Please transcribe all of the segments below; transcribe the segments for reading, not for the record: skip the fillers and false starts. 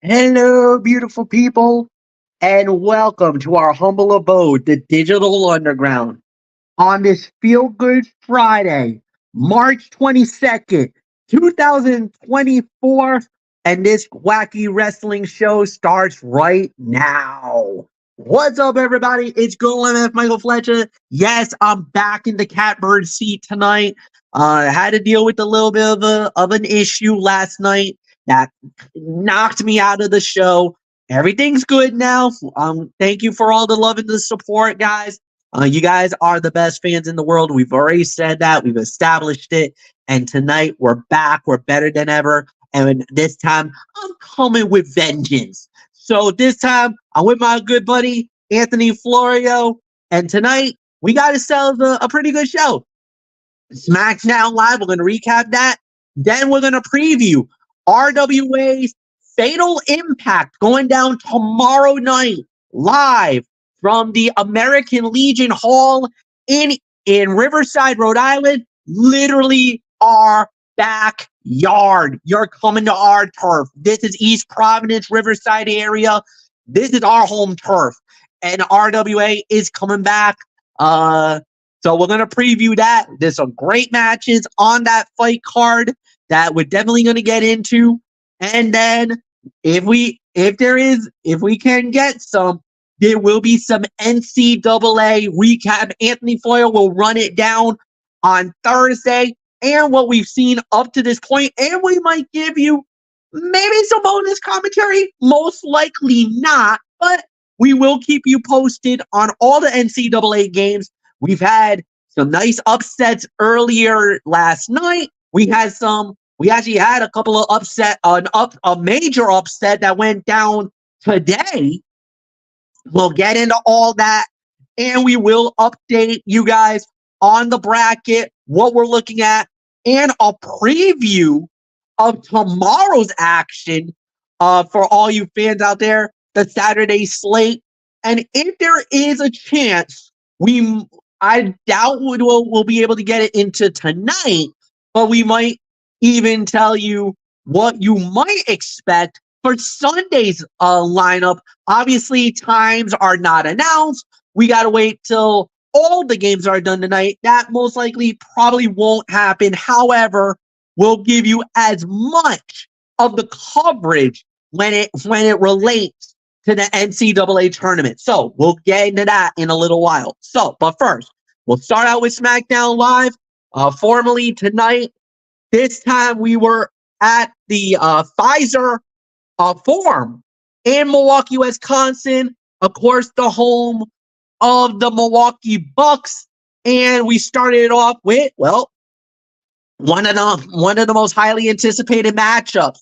Hello, beautiful people, and welcome to our humble abode, the Digital Underground. On this Feel Good Friday, March 22nd, 2024, and this wacky wrestling show starts right now. What's up, everybody? It's Good MF Michael Fletcher. Yes, I'm back in the catbird seat tonight. Had to deal with a little bit of an issue last night that knocked me out of the show. Everything's good now. Thank you for all the love and the support, guys. You guys are the best fans in the world. We've already said that. We've established it. And tonight we're back. We're better than ever. And this time I'm coming with vengeance. So this time I'm with my good buddy, Anthony Florio. And tonight we got ourselves a pretty good show. Smackdown Live. We're going to recap that. Then we're going to preview RWA's Fatal Impact going down tomorrow night live from the American Legion Hall in Riverside, Rhode Island. Literally our backyard. You're coming to our turf. This is East Providence, Riverside area. This is our home turf. And RWA is coming back. So we're going to preview that. There's some great matches on that fight card that we're definitely going to get into. And then if we can get some, there will be some NCAA recap. Anthony Foyle will run it down on Thursday and what we've seen up to this point. And we might give you maybe some bonus commentary. Most likely not, but we will keep you posted on all the NCAA games. We've had some nice upsets earlier last night. We actually had a couple of a major upset that went down today. We'll get into all that, and we will update you guys on the bracket, what we're looking at, and a preview of tomorrow's action for all you fans out there, the Saturday slate. And if there is a chance, I doubt we'll be able to get it into tonight, but we might even tell you what you might expect for Sunday's lineup. Obviously, times are not announced. We got to wait till all the games are done tonight. That most likely probably won't happen. However, we'll give you as much of the coverage when it relates to the NCAA tournament. So we'll get into that in a little while. But first, we'll start out with Smackdown Live. Formally tonight, this time we were at the Pfizer Forum in Milwaukee, Wisconsin. Of course, the home of the Milwaukee Bucks. And we started it off with, well, one of the most highly anticipated matchups.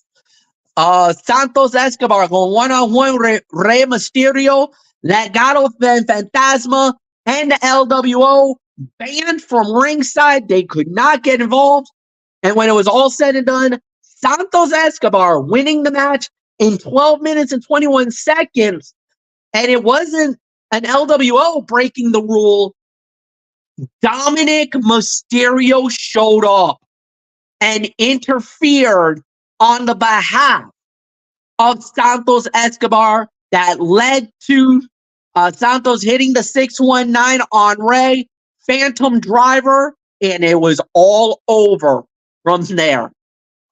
Santos Escobar going one-on-one Rey Mysterio, Legado Fantasma, and the LWO banned from ringside. They could not get involved. And when it was all said and done, Santos Escobar winning the match in 12 minutes and 21 seconds. And it wasn't an LWO breaking the rule. Dominic Mysterio showed up and interfered on the behalf of Santos Escobar that led to Santos hitting the 619 on Rey, Phantom Driver, and it was all over from there.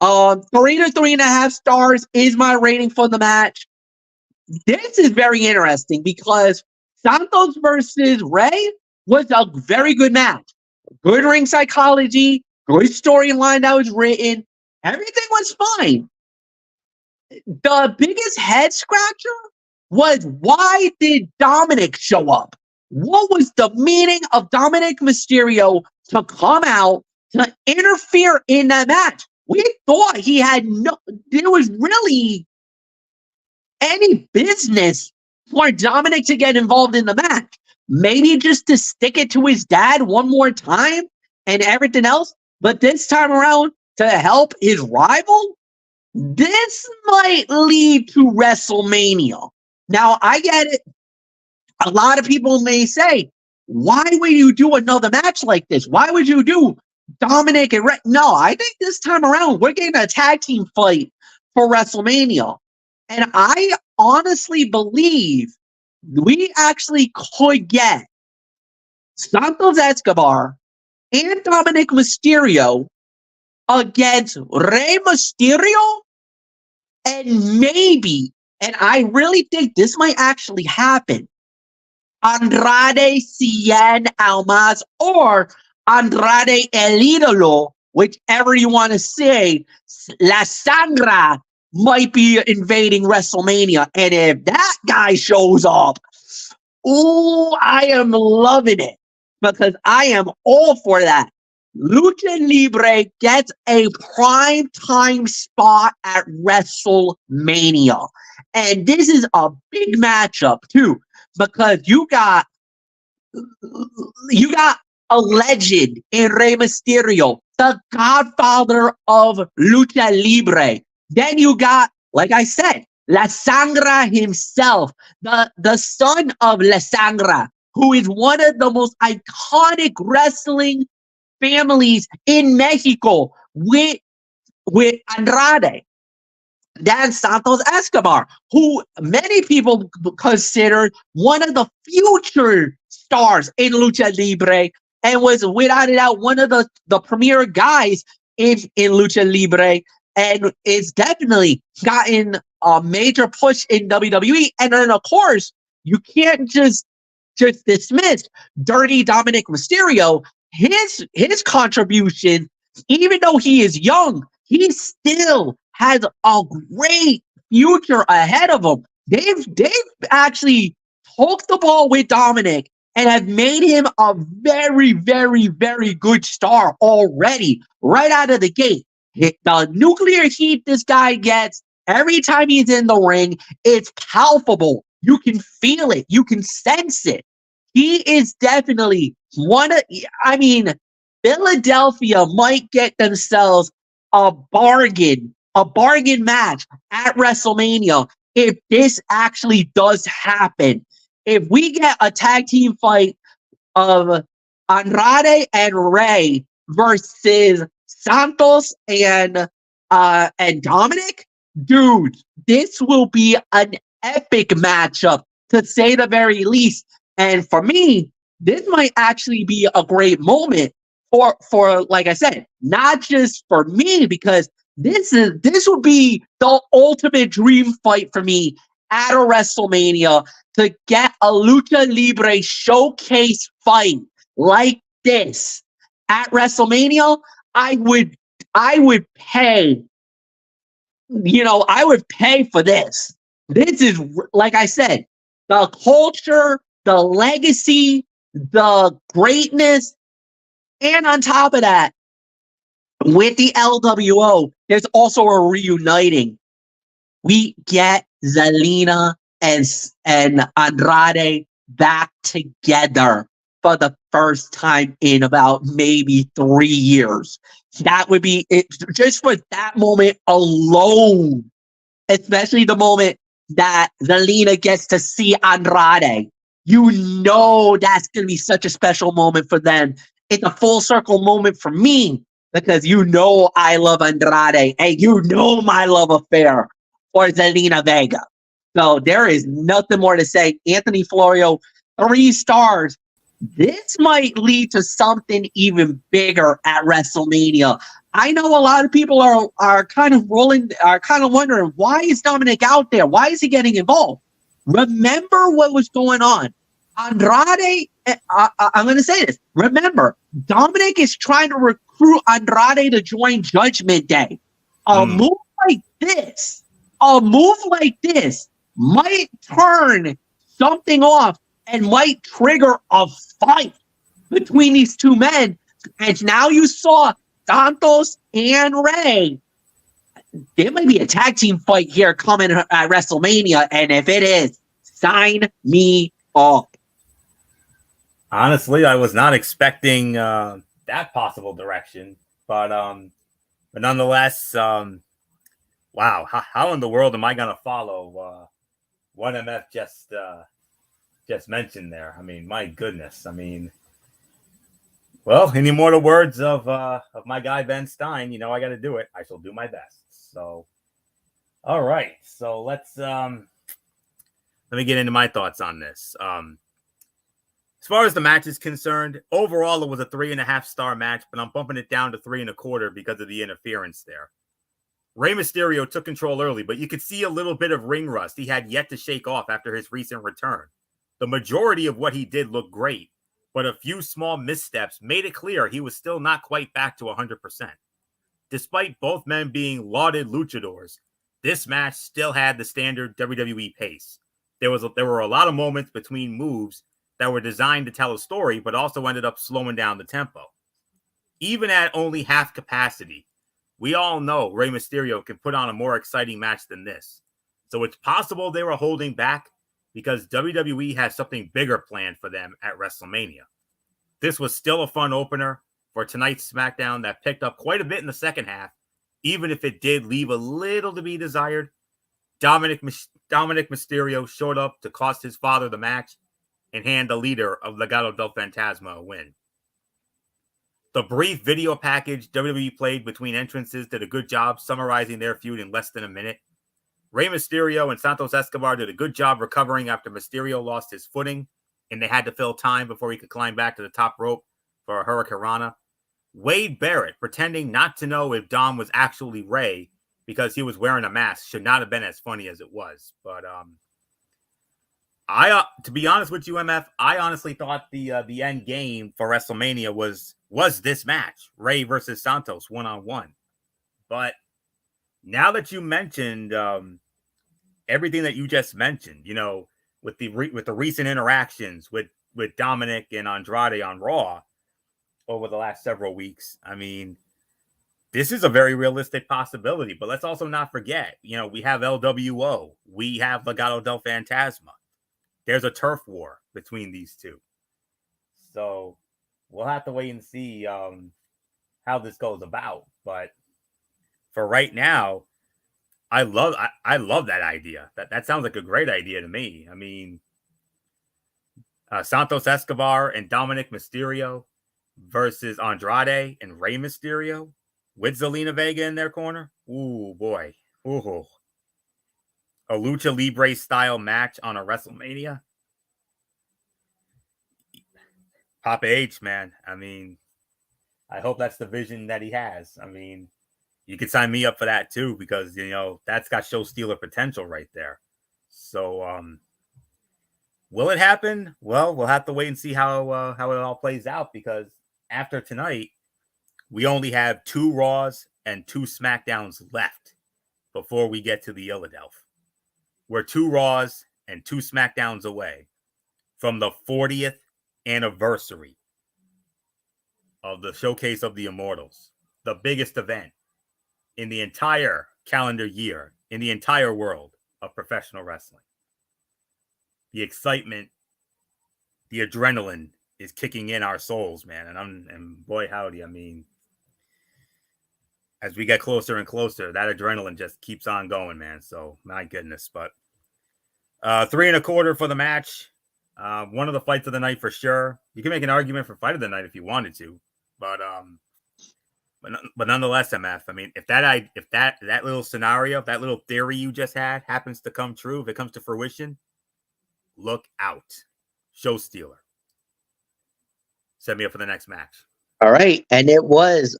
3 to 3.5 stars is my rating for the match. This is very interesting because Santos versus Rey was a very good match. Good ring psychology, good storyline that was written. Everything was fine. The biggest head scratcher was, why did Dominic show up? What was the meaning of Dominic Mysterio to come out to interfere in that match? We thought there was really any business for Dominic to get involved in the match. Maybe just to stick it to his dad one more time and everything else. But this time around, to help his rival, this might lead to WrestleMania. Now, I get it. A lot of people may say, why would you do another match like this? Why would you do Dominic and Rey? No, I think this time around, we're getting a tag team fight for WrestleMania. And I honestly believe we actually could get Santos Escobar and Dominic Mysterio against Rey Mysterio and maybe, and I really think this might actually happen, Andrade Cien Almas or Andrade El Idolo, whichever you want to say. La Sangra might be invading WrestleMania. And if that guy shows up, ooh, I am loving it because I am all for that. Lucha Libre gets a prime time spot at WrestleMania. And this is a big matchup, too, because you got a legend in Rey Mysterio, the godfather of Lucha Libre. Then you got, like I said, La Sangra himself, the son of La Sangra, who is one of the most iconic wrestling families in Mexico with Andrade. Dan Santos Escobar, who many people consider one of the future stars in Lucha Libre and was without a doubt one of the premier guys in Lucha Libre and is definitely gotten a major push in WWE. And then, of course, you can't just dismiss Dirty Dominic Mysterio. His contribution, even though he is young, he still has a great future ahead of him. They've actually poked the ball with Dominic and have made him a very, very, very good star already, right out of the gate. The nuclear heat this guy gets every time he's in the ring, it's palpable. You can feel it. You can sense it. He is definitely I mean, Philadelphia might get themselves a bargain match at WrestleMania if this actually does happen. If we get a tag team fight of Andrade and Rey versus Santos and Dominic, dude, this will be an epic matchup to say the very least. And for me, this might actually be a great moment for like I said, not just for me because this would be the ultimate dream fight for me at a WrestleMania to get a Lucha Libre showcase fight like this at WrestleMania. I would pay, I would pay for this. This is, like I said, the culture, the legacy, the greatness, and on top of that, with the LWO, there's also a reuniting. We get Zelina and Andrade back together for the first time in about maybe 3 years. That would be it just for that moment alone, especially the moment that Zelina gets to see Andrade. You know that's going to be such a special moment for them. It's a full circle moment for me because I love Andrade and my love affair for Zelina Vega. So there is nothing more to say. Anthony Florio, 3 stars. This might lead to something even bigger at WrestleMania. I know a lot of people are kind of wondering, why is Dominic out there? Why is he getting involved? Remember what was going on. Andrade, I'm going to say this. Remember, Dominic is trying to recruit Andrade to join Judgment Day. A move like this might turn something off and might trigger a fight between these two men. And now you saw Santos and Rey. There might be a tag team fight here coming at WrestleMania. And if it is, sign me up. Honestly, I was not expecting that possible direction, but nonetheless, wow, how in the world am I going to follow what MF just mentioned there? I mean, my goodness. I mean, well, any more the words of my guy Ben Stein? I got to do it. I shall do my best. So, All right, so let me get into my thoughts on this. As far as the match is concerned, overall it was a 3.5-star match, but I'm bumping it down to 3.25 because of the interference there. Rey Mysterio took control early, but you could see a little bit of ring rust he had yet to shake off after his recent return. The majority of what he did looked great, but a few small missteps made it clear he was still not quite back to 100%. Despite both men being lauded luchadors, this match still had the standard WWE pace. There were a lot of moments between moves that were designed to tell a story, but also ended up slowing down the tempo. Even at only half capacity, we all know Rey Mysterio can put on a more exciting match than this. So it's possible they were holding back because WWE has something bigger planned for them at WrestleMania. This was still a fun opener for tonight's SmackDown that picked up quite a bit in the second half, even if it did leave a little to be desired. Dominic Mysterio showed up to cost his father the match and hand the leader of Legado del Fantasma a win. The brief video package WWE played between entrances did a good job summarizing their feud in less than a minute. Rey Mysterio and Santos Escobar did a good job recovering after Mysterio lost his footing, and they had to fill time before he could climb back to the top rope for a Hurricanrana. Wade Barrett, pretending not to know if Dom was actually Rey because he was wearing a mask, should not have been as funny as it was. But to be honest with you, MF, I honestly thought the end game for WrestleMania was this match, Rey versus Santos 1-on-1. But now that you mentioned everything that you just mentioned, you know, with the recent interactions with Dominic and Andrade on Raw over the last several weeks, I mean, this is a very realistic possibility. But let's also not forget, you know, we have LWO, we have Legado del Fantasma. There's a turf war between these two. So we'll have to wait and see how this goes about. But for right now, I love that idea. That sounds like a great idea to me. I mean, Santos Escobar and Dominic Mysterio versus Andrade and Rey Mysterio with Zelina Vega in their corner. Ooh, boy. Ooh. A Lucha Libre style match on a WrestleMania. Papa H, man. I mean, I hope that's the vision that he has. I mean, you could sign me up for that too, because, you know, that's got show stealer potential right there. So, will it happen? Well, we'll have to wait and see how it all plays out, because after tonight, we only have 2 Raws and 2 SmackDowns left before we get to the Philadelphia. We're 2 Raws and 2 SmackDowns away from the 40th anniversary of the Showcase of the Immortals, the biggest event in the entire calendar year, in the entire world of professional wrestling. The excitement, the adrenaline is kicking in our souls, man. And boy, howdy, I mean, as we get closer and closer, that adrenaline just keeps on going, man. So, my goodness. But 3.25 for the match. One of the fights of the night for sure. You can make an argument for fight of the night if you wanted to, but nonetheless, MF. I mean, if that little scenario, that little theory you just had happens to come true, if it comes to fruition, look out, show stealer. Set me up for the next match. All right, and it was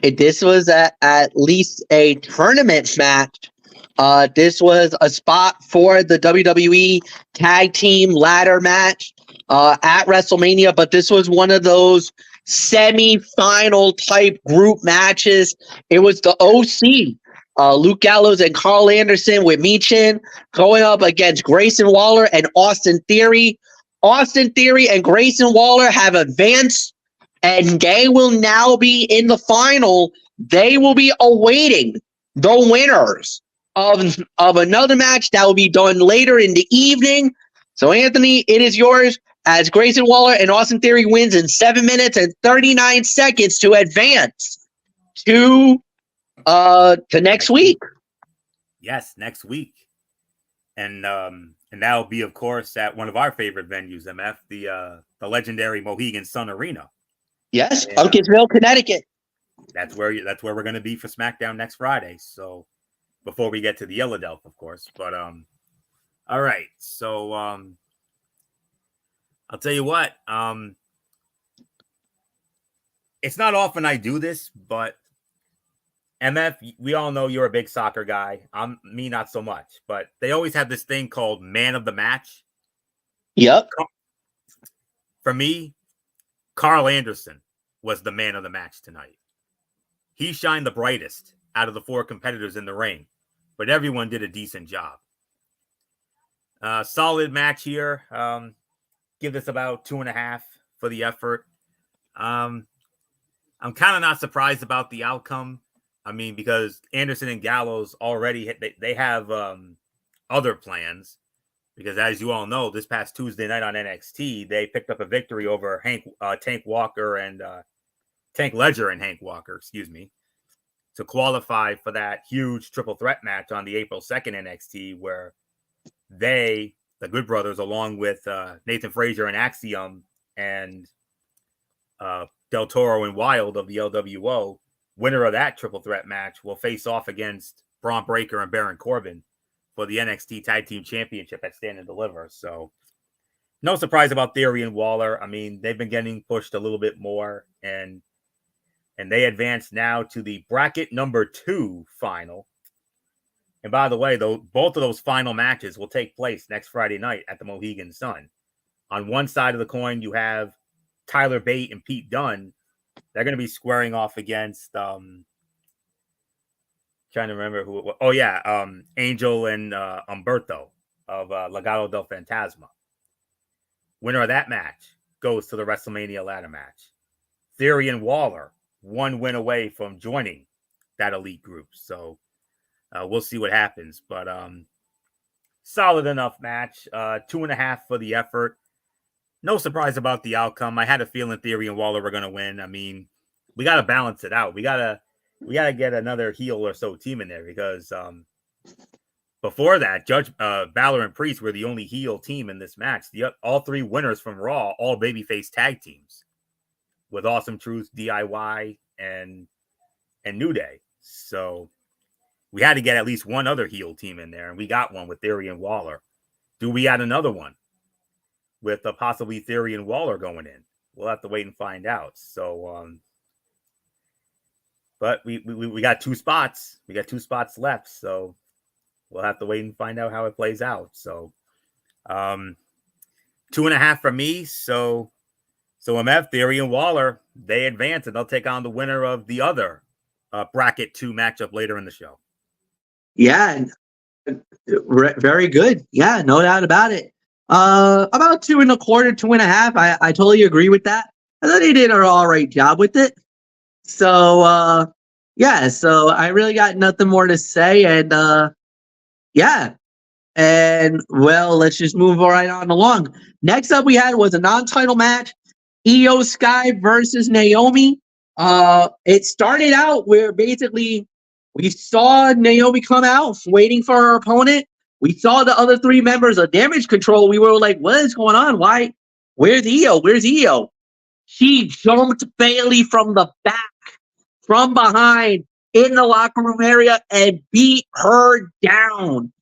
this was at least a tournament match. This was a spot for the WWE Tag Team Ladder match at WrestleMania, but this was one of those semi-final type group matches. It was the OC, Luke Gallows and Carl Anderson with Michin going up against Grayson Waller and Austin Theory. Austin Theory and Grayson Waller have advanced, and they will now be in the final. They will be awaiting the winners of another match that will be done later in the evening. So, Anthony, it is yours as Grayson Waller and Austin Theory wins in 7 minutes and 39 seconds to advance to next week. Yes, next week. And that'll be, of course, at one of our favorite venues, MF, the legendary Mohegan Sun Arena. Yes, Uncasville, Connecticut. That's where we're going to be for SmackDown next Friday. So before we get to the Yellow Delph, of course. But all right. So I'll tell you what. It's not often I do this, but MF, we all know you're a big soccer guy. Me not so much, but they always have this thing called man of the match. Yep. For me, Carl Anderson was the man of the match tonight. He shined the brightest out of the 4 competitors in the ring, but everyone did a decent job. Solid match here. Give this about 2.5 for the effort. I'm kind of not surprised about the outcome. I mean, because Anderson and Gallows already they have other plans. Because as you all know, this past Tuesday night on NXT, they picked up a victory over Tank Walker and Tank Ledger and Hank Walker, excuse me, to qualify for that huge triple threat match on the April 2nd NXT, where they, the Good Brothers, along with Nathan Frazier and Axiom and Del Toro and Wild of the LWO, winner of that triple threat match will face off against Braun Breaker and Baron Corbin for the NXT Tag Team Championship at Stand and Deliver. So no surprise about Theory and Waller. I mean, they've been getting pushed a little bit more, and they advance now to the bracket number 2 final. And by the way, though, both of those final matches will take place next Friday night at the Mohegan Sun. On one side of the coin, you have Tyler Bate and Pete Dunne. They're going to be squaring off against trying to remember who it was. Oh, yeah. Angel and Humberto of Legado del Fantasma. Winner of that match goes to the WrestleMania ladder match. Theory and Waller, 1 win away from joining that elite group. So we'll see what happens. But solid enough match. 2.5 for the effort. No surprise about the outcome. I had a feeling Theory and Waller were going to win. I mean, we got to balance it out. We gotta get another heel or so team in there, because before that, Judge Balor and Priest were the only heel team in this match. All 3 winners from Raw, all babyface tag teams, with Awesome Truth, DIY, and New Day. So we had to get at least one other heel team in there, and we got one with Theory and Waller. Do we add another one with possibly Theory and Waller going in? We'll have to wait and find out. So, but we got 2 spots. We got 2 spots left. So we'll have to wait and find out how it plays out. So, 2.5 for me. So MF, Theory and Waller, they advance, and they'll take on the winner of the other bracket 2 matchup later in the show. Yeah, very good. Yeah, no doubt about it. About 2.25, 2.5. I totally agree with that. I thought they did an all right job with it. So yeah, so I really got nothing more to say, and yeah. And well, let's just move right on along. Next up we had was a non-title match. Io Sky versus Naomi. It started out where basically we saw Naomi come out waiting for her opponent. We saw the other 3 members of Damage Control. We were like, what is going on? Why? Where's Io? Where's Io? She jumped Bailey from the back, from behind, in the locker room area, and beat her down.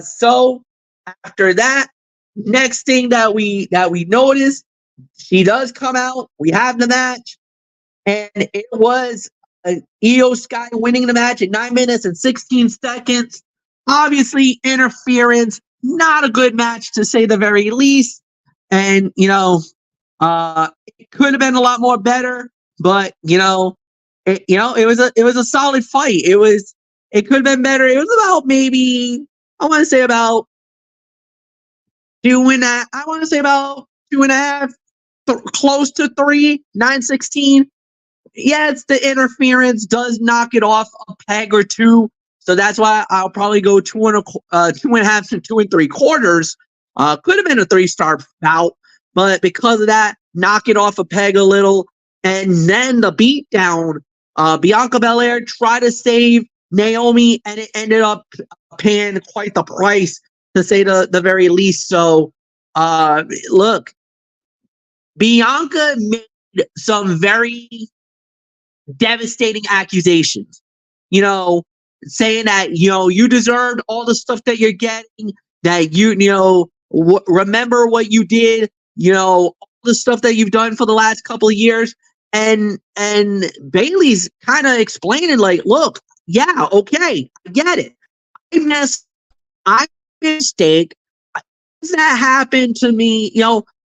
So after that, next thing that we noticed, she does come out. We have the match, and it was Io Sky winning the match at 9 minutes and 16 seconds. Obviously, interference, not a good match to say the very least. And it could have been a lot more better, but it was a solid fight. It could have been better. It was about maybe, I want to say about 2.5, close to 3, 9:16. Yes, the interference does knock it off a peg or 2. So that's why I'll probably go 2.5 to 2 3/4. Could have been a 3-star bout, but because of that, knock it off a peg a little. And then the beatdown, Bianca Belair tried to save Naomi, and it ended up paying quite the price, to say the very least. So, look, Bianca made some very devastating accusations. saying that, you deserved all the stuff that you're getting, that remember what you did, all the stuff that you've done for the last couple of years. And Bailey's kind of explaining, like, look, yeah, okay, I get it. I made a mistake. That happened to me.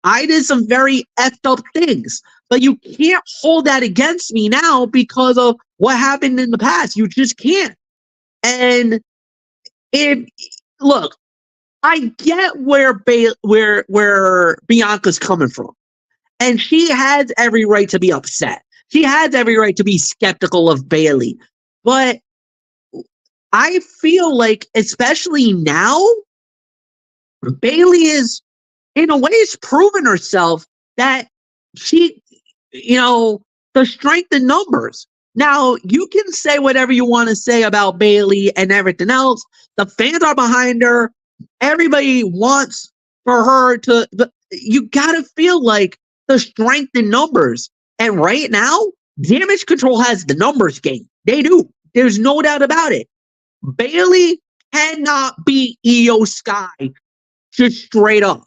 I did some very effed up things, but you can't hold that against me now because of what happened in the past. You just can't. And look, I get where Bianca's coming from, and she has every right to be upset. She has every right to be skeptical of Bailey, but I feel like, especially now, Bailey is, in a way, is proven herself that she, the strength in numbers. Now, you can say whatever you want to say about Bailey and everything else. The fans are behind her. Everybody wants for her to, but you got to feel like the strength in numbers. And right now, Damage Control has the numbers game. They do. There's no doubt about it. Bailey cannot beat Io Sky just straight up,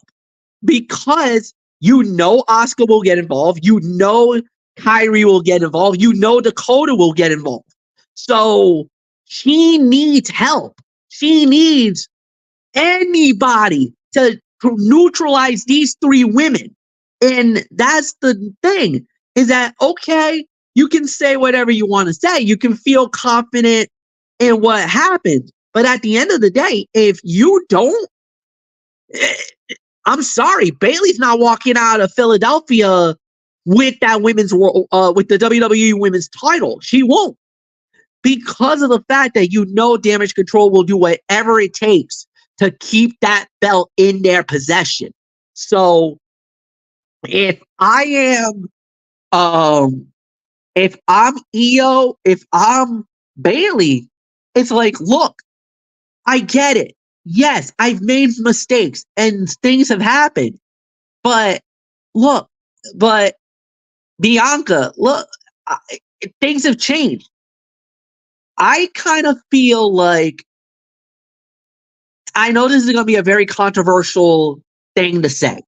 because Asuka will get involved. Kyrie will get involved. Dakota will get involved. So she needs help. She needs anybody to neutralize these three women. And that's the thing, is that, okay, you can say whatever you want to say. You can feel confident in what happened. But at the end of the day, if you don't, I'm sorry, Bailey's not walking out of Philadelphia with that with the WWE Women's title. She won't, because of the fact that Damage Control will do whatever it takes to keep that belt in their possession. So if I'm Io, if I'm Bailey, it's like, look, I get it. Yes, I've made mistakes and things have happened. But Bianca, look, things have changed. I kind of feel like, I know this is going to be a very controversial thing to say,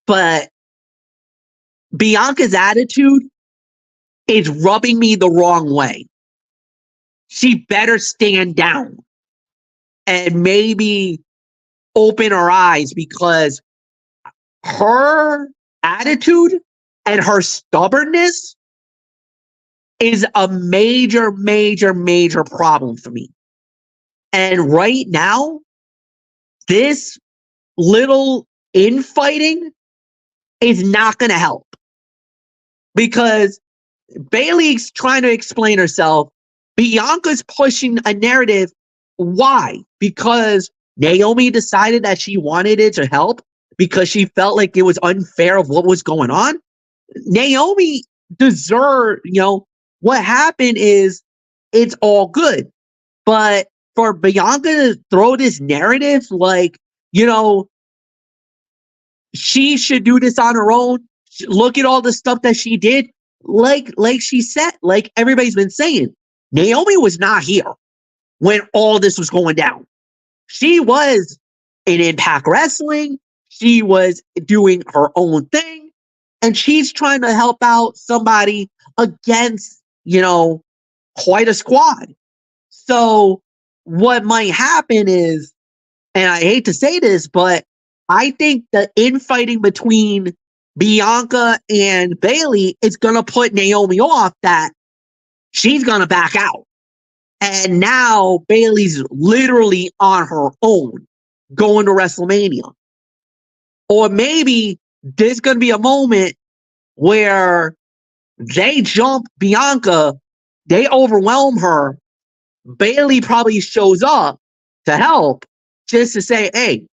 but Bianca's attitude is rubbing me the wrong way. She better stand down and maybe open her eyes, because her attitude and her stubbornness is a major, major, major problem for me. And right now, this little infighting is not going to help, because Bailey's trying to explain herself. Bianca's pushing a narrative. Why? Because Naomi decided that she wanted it to help, because she felt like it was unfair of what was going on. Naomi deserved, what happened is, it's all good. But for Bianca to throw this narrative, like, she should do this on her own. Look at all the stuff that she did. Like she said, like everybody's been saying, Naomi was not here when all this was going down. She was in Impact Wrestling. She was doing her own thing. And she's trying to help out somebody against, quite a squad. So what might happen is, and I hate to say this, but I think the infighting between Bianca and Bailey is going to put Naomi off, that she's going to back out. And now Bailey's literally on her own going to WrestleMania. Or maybe there's going to be a moment where they jump Bianca, they overwhelm her. Bailey probably shows up to help, just to say, hey,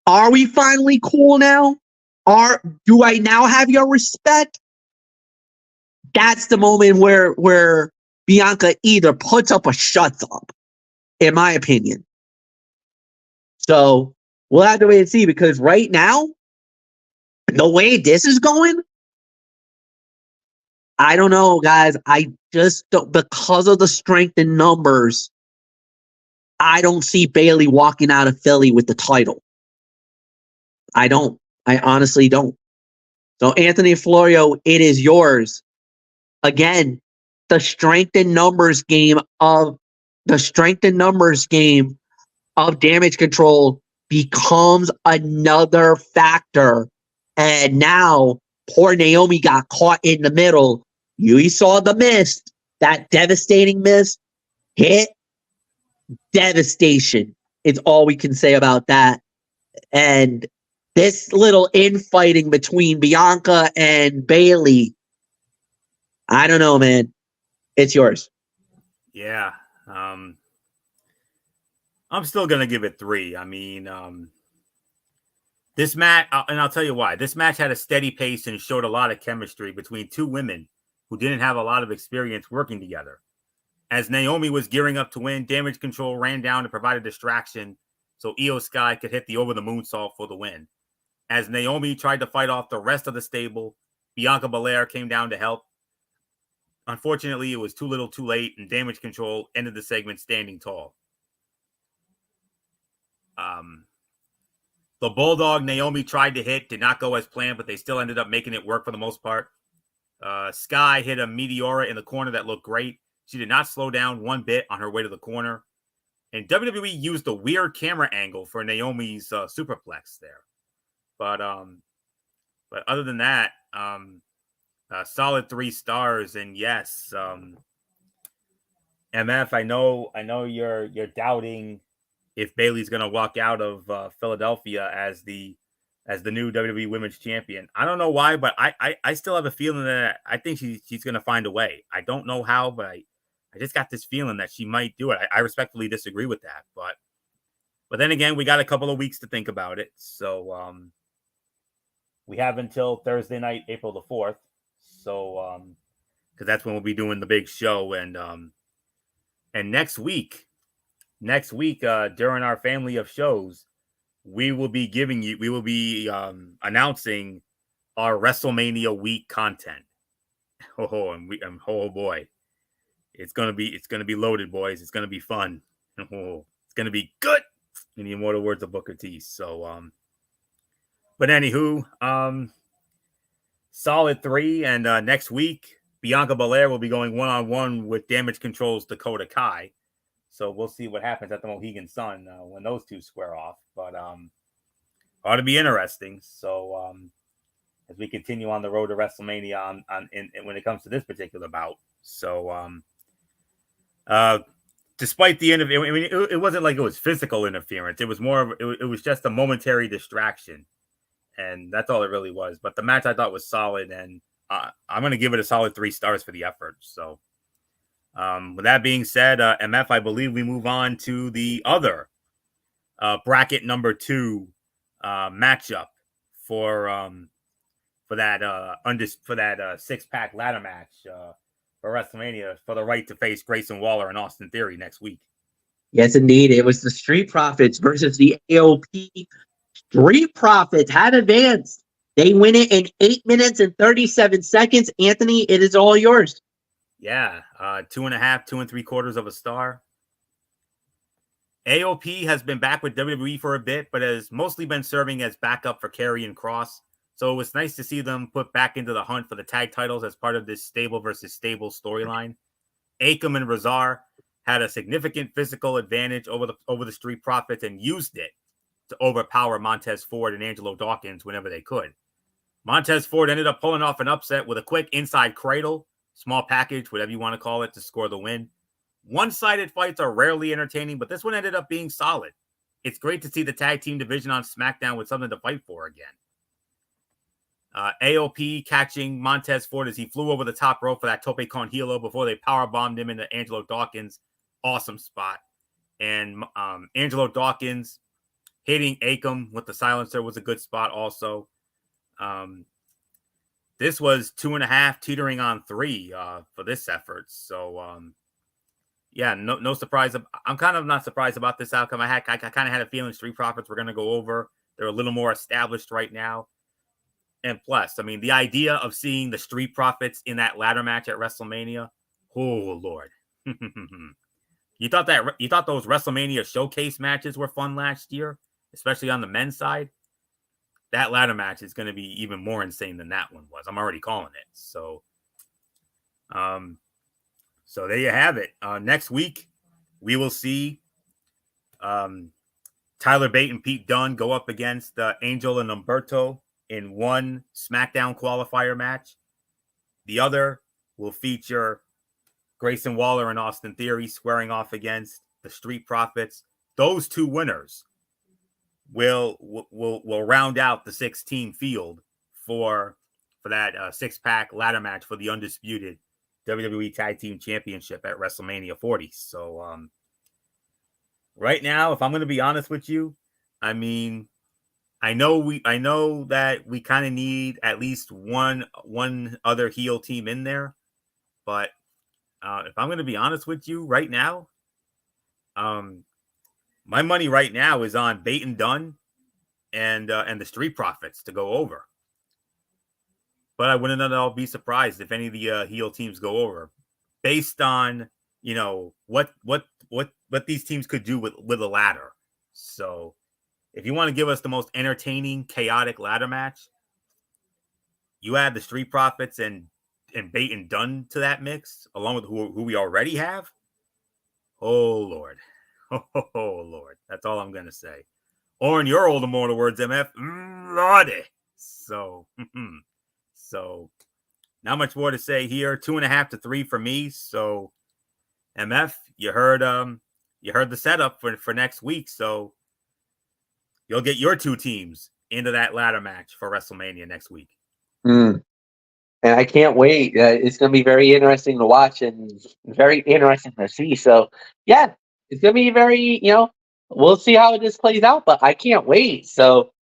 are we finally cool now? Do I now have your respect? That's the moment where Bianca either puts up or shuts up, in my opinion. So we'll have to wait and see, because right now, the way this is going, I don't know, guys. I just don't, because of the strength in numbers, I don't see Bayley walking out of Philly with the title. I don't. I honestly don't. So, Anthony Florio, it is yours. Again, the strength in numbers game of damage control becomes another factor. And now poor Naomi got caught in the middle. You saw the miss, that devastating miss, hit, devastation. It's all we can say about that. And this little infighting between Bianca and Bayley, I don't know, man. It's yours. Yeah. I'm still going to give it 3. I mean, this match, and I'll tell you why. This match had a steady pace and showed a lot of chemistry between two women who didn't have a lot of experience working together. As Naomi was gearing up to win, Damage Control ran down to provide a distraction so Io Sky could hit the over the moonsault for the win. As Naomi tried to fight off the rest of the stable, Bianca Belair came down to help. Unfortunately, it was too little too late, and Damage Control ended the segment standing tall. The Bulldog Naomi tried to hit, did not go as planned, but they still ended up making it work for the most part. Sky hit a Meteora in the corner that looked great. She did not slow down one bit on her way to the corner. And WWE used a weird camera angle for Naomi's superplex there. But other than that, solid 3 stars. And yes, MF, I know you're doubting if Bayley's going to walk out of Philadelphia as the new WWE Women's Champion. I don't know why, but I still have a feeling that I think she's going to find a way. I don't know how, but I just got this feeling that she might do it. I respectfully disagree with that, but then again, we got a couple of weeks to think about it. So we have until Thursday night, April the 4th. So because that's when we'll be doing the big show, and next week during our family of shows, we will be announcing our WrestleMania week content. Oh boy, it's gonna be loaded, boys. It's gonna be fun. It's gonna be good, in the immortal words of Booker T. So but anywho, solid 3, and next week Bianca Belair will be going 1-on-1 with Damage Control's Dakota Kai. So we'll see what happens at the Mohegan Sun when those two square off. But ought to be interesting. So as we continue on the road to WrestleMania when it comes to this particular bout. So despite the interview, I mean, it wasn't like it was physical interference. It was more it was just a momentary distraction. And that's all it really was. But the match I thought was solid, and I'm going to give it a solid 3 stars for the effort. So with that being said, MF, I believe we move on to the other bracket number 2 matchup for that 6-pack ladder match for WrestleMania, for the right to face Grayson Waller and Austin Theory next week. Yes, indeed. It was the Street Profits versus the AOP. Street Profits have advanced. They win it in 8 minutes and 37 seconds. Anthony, it is all yours. Yeah, 2.5, 2 3/4 of a star. AOP has been back with WWE for a bit, but has mostly been serving as backup for Karrion Kross. So it was nice to see them put back into the hunt for the tag titles as part of this stable versus stable storyline. Akam and Razar had a significant physical advantage over the Street Profits and used it to overpower Montez Ford and Angelo Dawkins whenever they could. Montez Ford ended up pulling off an upset with a quick inside cradle, small package, whatever you want to call it, to score the win. One-sided fights are rarely entertaining, but this one ended up being solid. It's great to see the tag team division on SmackDown with something to fight for again. AOP catching Montez Ford as he flew over the top rope for that tope con hilo before they powerbombed him into Angelo Dawkins. Awesome spot. And Angelo Dawkins hitting Akam with the silencer was a good spot also. This was 2.5 teetering on 3 for this effort. So, yeah, no surprise. I'm kind of not surprised about this outcome. I kind of had a feeling Street Profits were going to go over. They're a little more established right now. And plus, I mean, the idea of seeing the Street Profits in that ladder match at WrestleMania, oh Lord. You thought those WrestleMania showcase matches were fun last year, especially on the men's side? That ladder match is going to be even more insane than that one was. I'm already calling it. So there you have it. Next week, we will see Tyler Bate and Pete Dunne go up against Angel and Umberto in one Smackdown qualifier match. The other will feature Grayson Waller and Austin Theory squaring off against the Street Profits. Those two winners will round out the 16 field for that six-pack ladder match for the undisputed WWE Tag Team Championship at WrestleMania 40. So right now, if I'm going to be honest with you, I mean, I know that we kind of need at least one other heel team in there, but if I'm going to be honest with you right now, my money right now is on Bate and Dunn and the Street Profits to go over. But I wouldn't at all be surprised if any of the heel teams go over, based on what these teams could do with a ladder. So if you want to give us the most entertaining, chaotic ladder match, you add the Street Profits and Bate and Dunn to that mix, along with who we already have. Oh Lord, oh Lord, that's all I'm gonna say. Or in your old immortal words, MF, Lordy. So not much more to say here. 2.5 to 3 for me. So MF, you heard the setup for next week. So you'll get your two teams into that ladder match for WrestleMania next week. And I can't wait. It's going to be very interesting to watch and very interesting to see. So, yeah, it's going to be very, we'll see how this plays out, but I can't wait. So,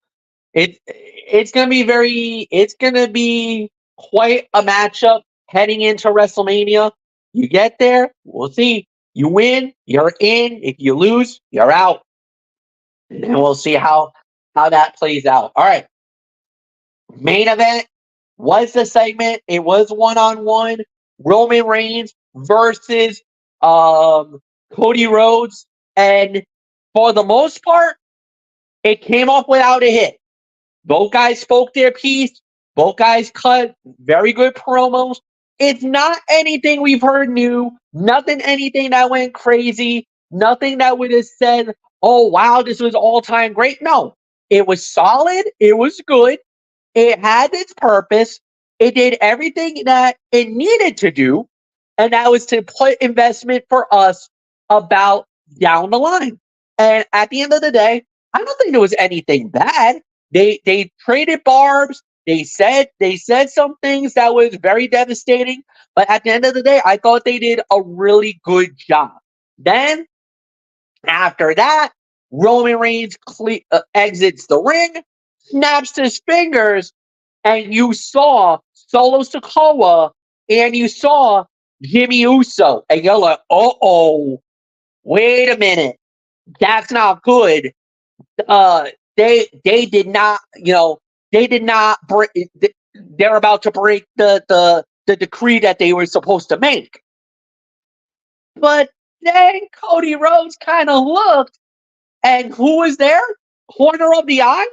it's going to be quite a matchup heading into WrestleMania. You get there, we'll see. You win, you're in. If you lose, you're out. And we'll see how that plays out. All right. Main event was the segment. It was one-on-one. Roman Reigns versus Cody Rhodes. And for the most part, it came off without a hit. Both guys spoke their piece. Both guys cut very good promos. It's not anything we've heard new. Anything that went crazy. Nothing that would have said, oh, wow, this was all-time great. No, it was solid. It was good. It had its purpose. It did everything that it needed to do, and that was to put investment for us about down the line. And at the end of the day, I don't think there was anything bad. They traded barbs. They said some things that was very devastating. But at the end of the day, I thought they did a really good job. Then, after that, Roman Reigns exits the ring, snaps his fingers, and you saw Solo Sikoa and you saw Jimmy Uso. And you're like, wait a minute. That's not good. They did not, they're about to break the decree that they were supposed to make. But then Cody Rhodes kind of looked, and who was there? Corner of the eye?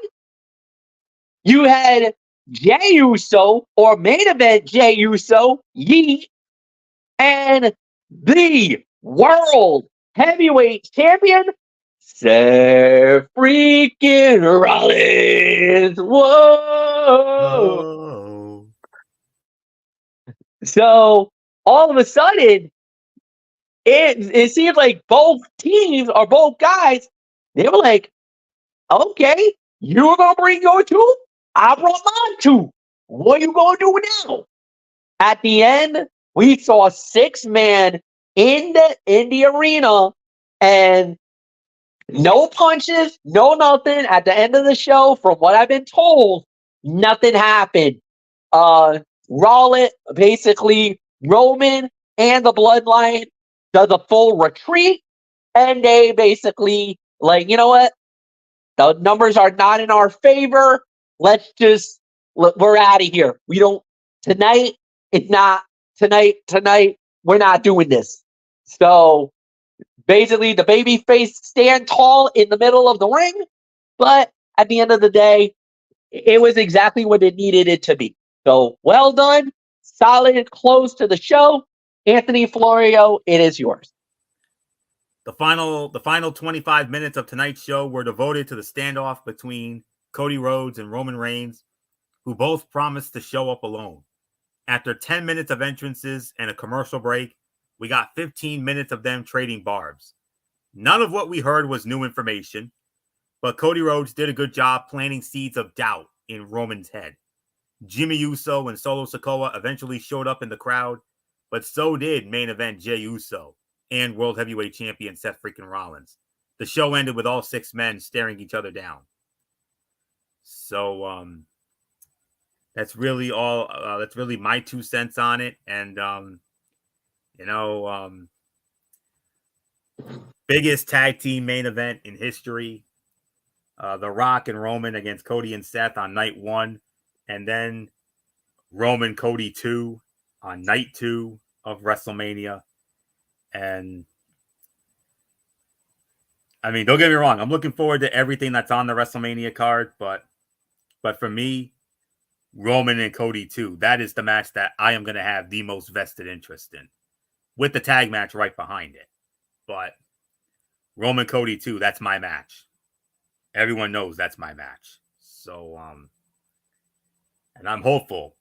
You had Jey Uso, or main event Jey Uso, Yeet, and the world heavyweight champion, Seth freaking Rollins. Whoa! So all of a sudden, it seems like both teams or both guys, they were like, okay, you were gonna bring your two, I brought mine two. What are you gonna do now? At the end, we saw 6-man in the arena, and no punches, no nothing. At the end of the show, from what I've been told, nothing happened. Roman and the Bloodline does a full retreat, and they basically, like, you know what? The numbers are not in our favor. Let's just We're out of here. We don't tonight. It's not tonight. Tonight we're not doing this. So basically, the baby face stand tall in the middle of the ring, but at the end of the day, it was exactly what it needed it to be. So well done, solid close to the show. Anthony Florio, it is yours. The final 25 minutes of tonight's show were devoted to the standoff between Cody Rhodes and Roman Reigns, who both promised to show up alone. After 10 minutes of entrances and a commercial break, we got 15 minutes of them trading barbs. None of what we heard was new information, but Cody Rhodes did a good job planting seeds of doubt in Roman's head. Jimmy Uso and Solo Sikoa eventually showed up in the crowd, but so did main event Jey Uso and World Heavyweight Champion Seth freaking Rollins. The show ended with all 6 men staring each other down. So that's really all. That's really my 2 cents on it. And biggest tag team main event in history. The Rock and Roman against Cody and Seth on night 1, and then Roman Cody 2 on night 2 of WrestleMania. And I mean, don't get me wrong, I'm looking forward to everything that's on the WrestleMania card, but for me, Roman and Cody 2, that is the match that I am going to have the most vested interest in, with the tag match right behind it. But Roman Cody 2, that's my match. Everyone knows that's my match. So and I'm hopeful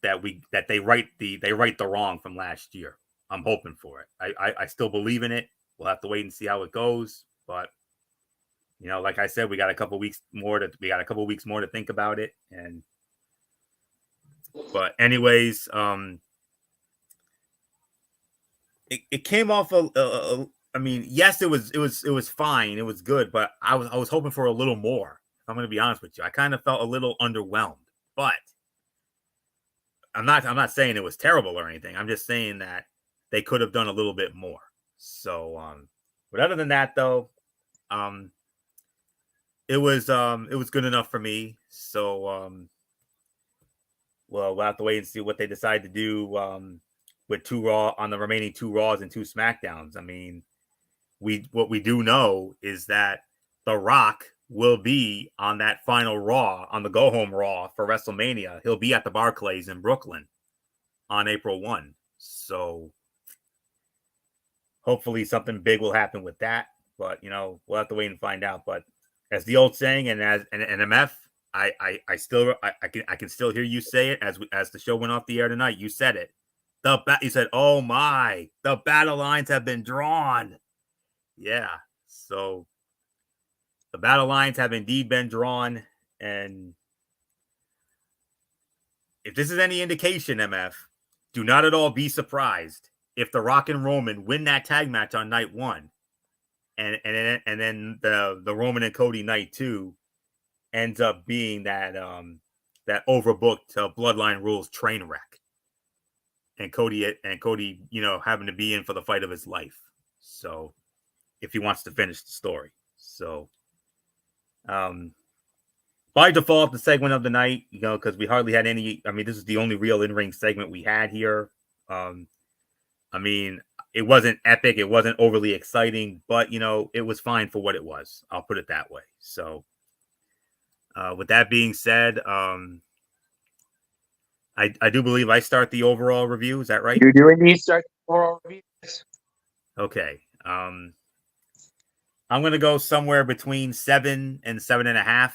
that they right the wrong from last year. I'm hoping for it. I still believe in it. We'll have to wait and see how it goes, but like I said, we got a couple weeks more to think about it. But anyways, it came off I mean, yes, it was fine. It was good, but I was hoping for a little more. I'm going to be honest with you. I kind of felt a little underwhelmed, but I'm not saying it was terrible or anything. I'm just saying that they could have done a little bit more. So, but other than that, though, it was good enough for me. So, well, we'll have to wait and see what they decide to do with the remaining 2 Raws and 2 Smackdowns. I mean, what we do know is that The Rock will be on that final Raw, on the go home Raw for WrestleMania. He'll be at the Barclays in Brooklyn on April 1. So hopefully something big will happen with that. But we'll have to wait and find out. But as the old saying, and as an MF, I can still hear you say it as the show went off the air tonight. You said it. You said, "Oh my, the battle lines have been drawn." Yeah. So the battle lines have indeed been drawn, and if this is any indication, MF, do not at all be surprised if The Rock and Roman win that tag match on night 1, and then the Roman and Cody night 2 ends up being that overbooked Bloodline Rules train wreck, and Cody having to be in for the fight of his life. So if he wants to finish the story, so by default, the segment of the night, because we hardly had any. I mean, this is the only real in-ring segment we had here. I mean, it wasn't epic, it wasn't overly exciting, but it was fine for what it was. I'll put it that way. So with that being said, I do believe I start the overall review. Is that right? You do indeed start the overall review. Okay. I'm going to go somewhere between 7 and 7.5.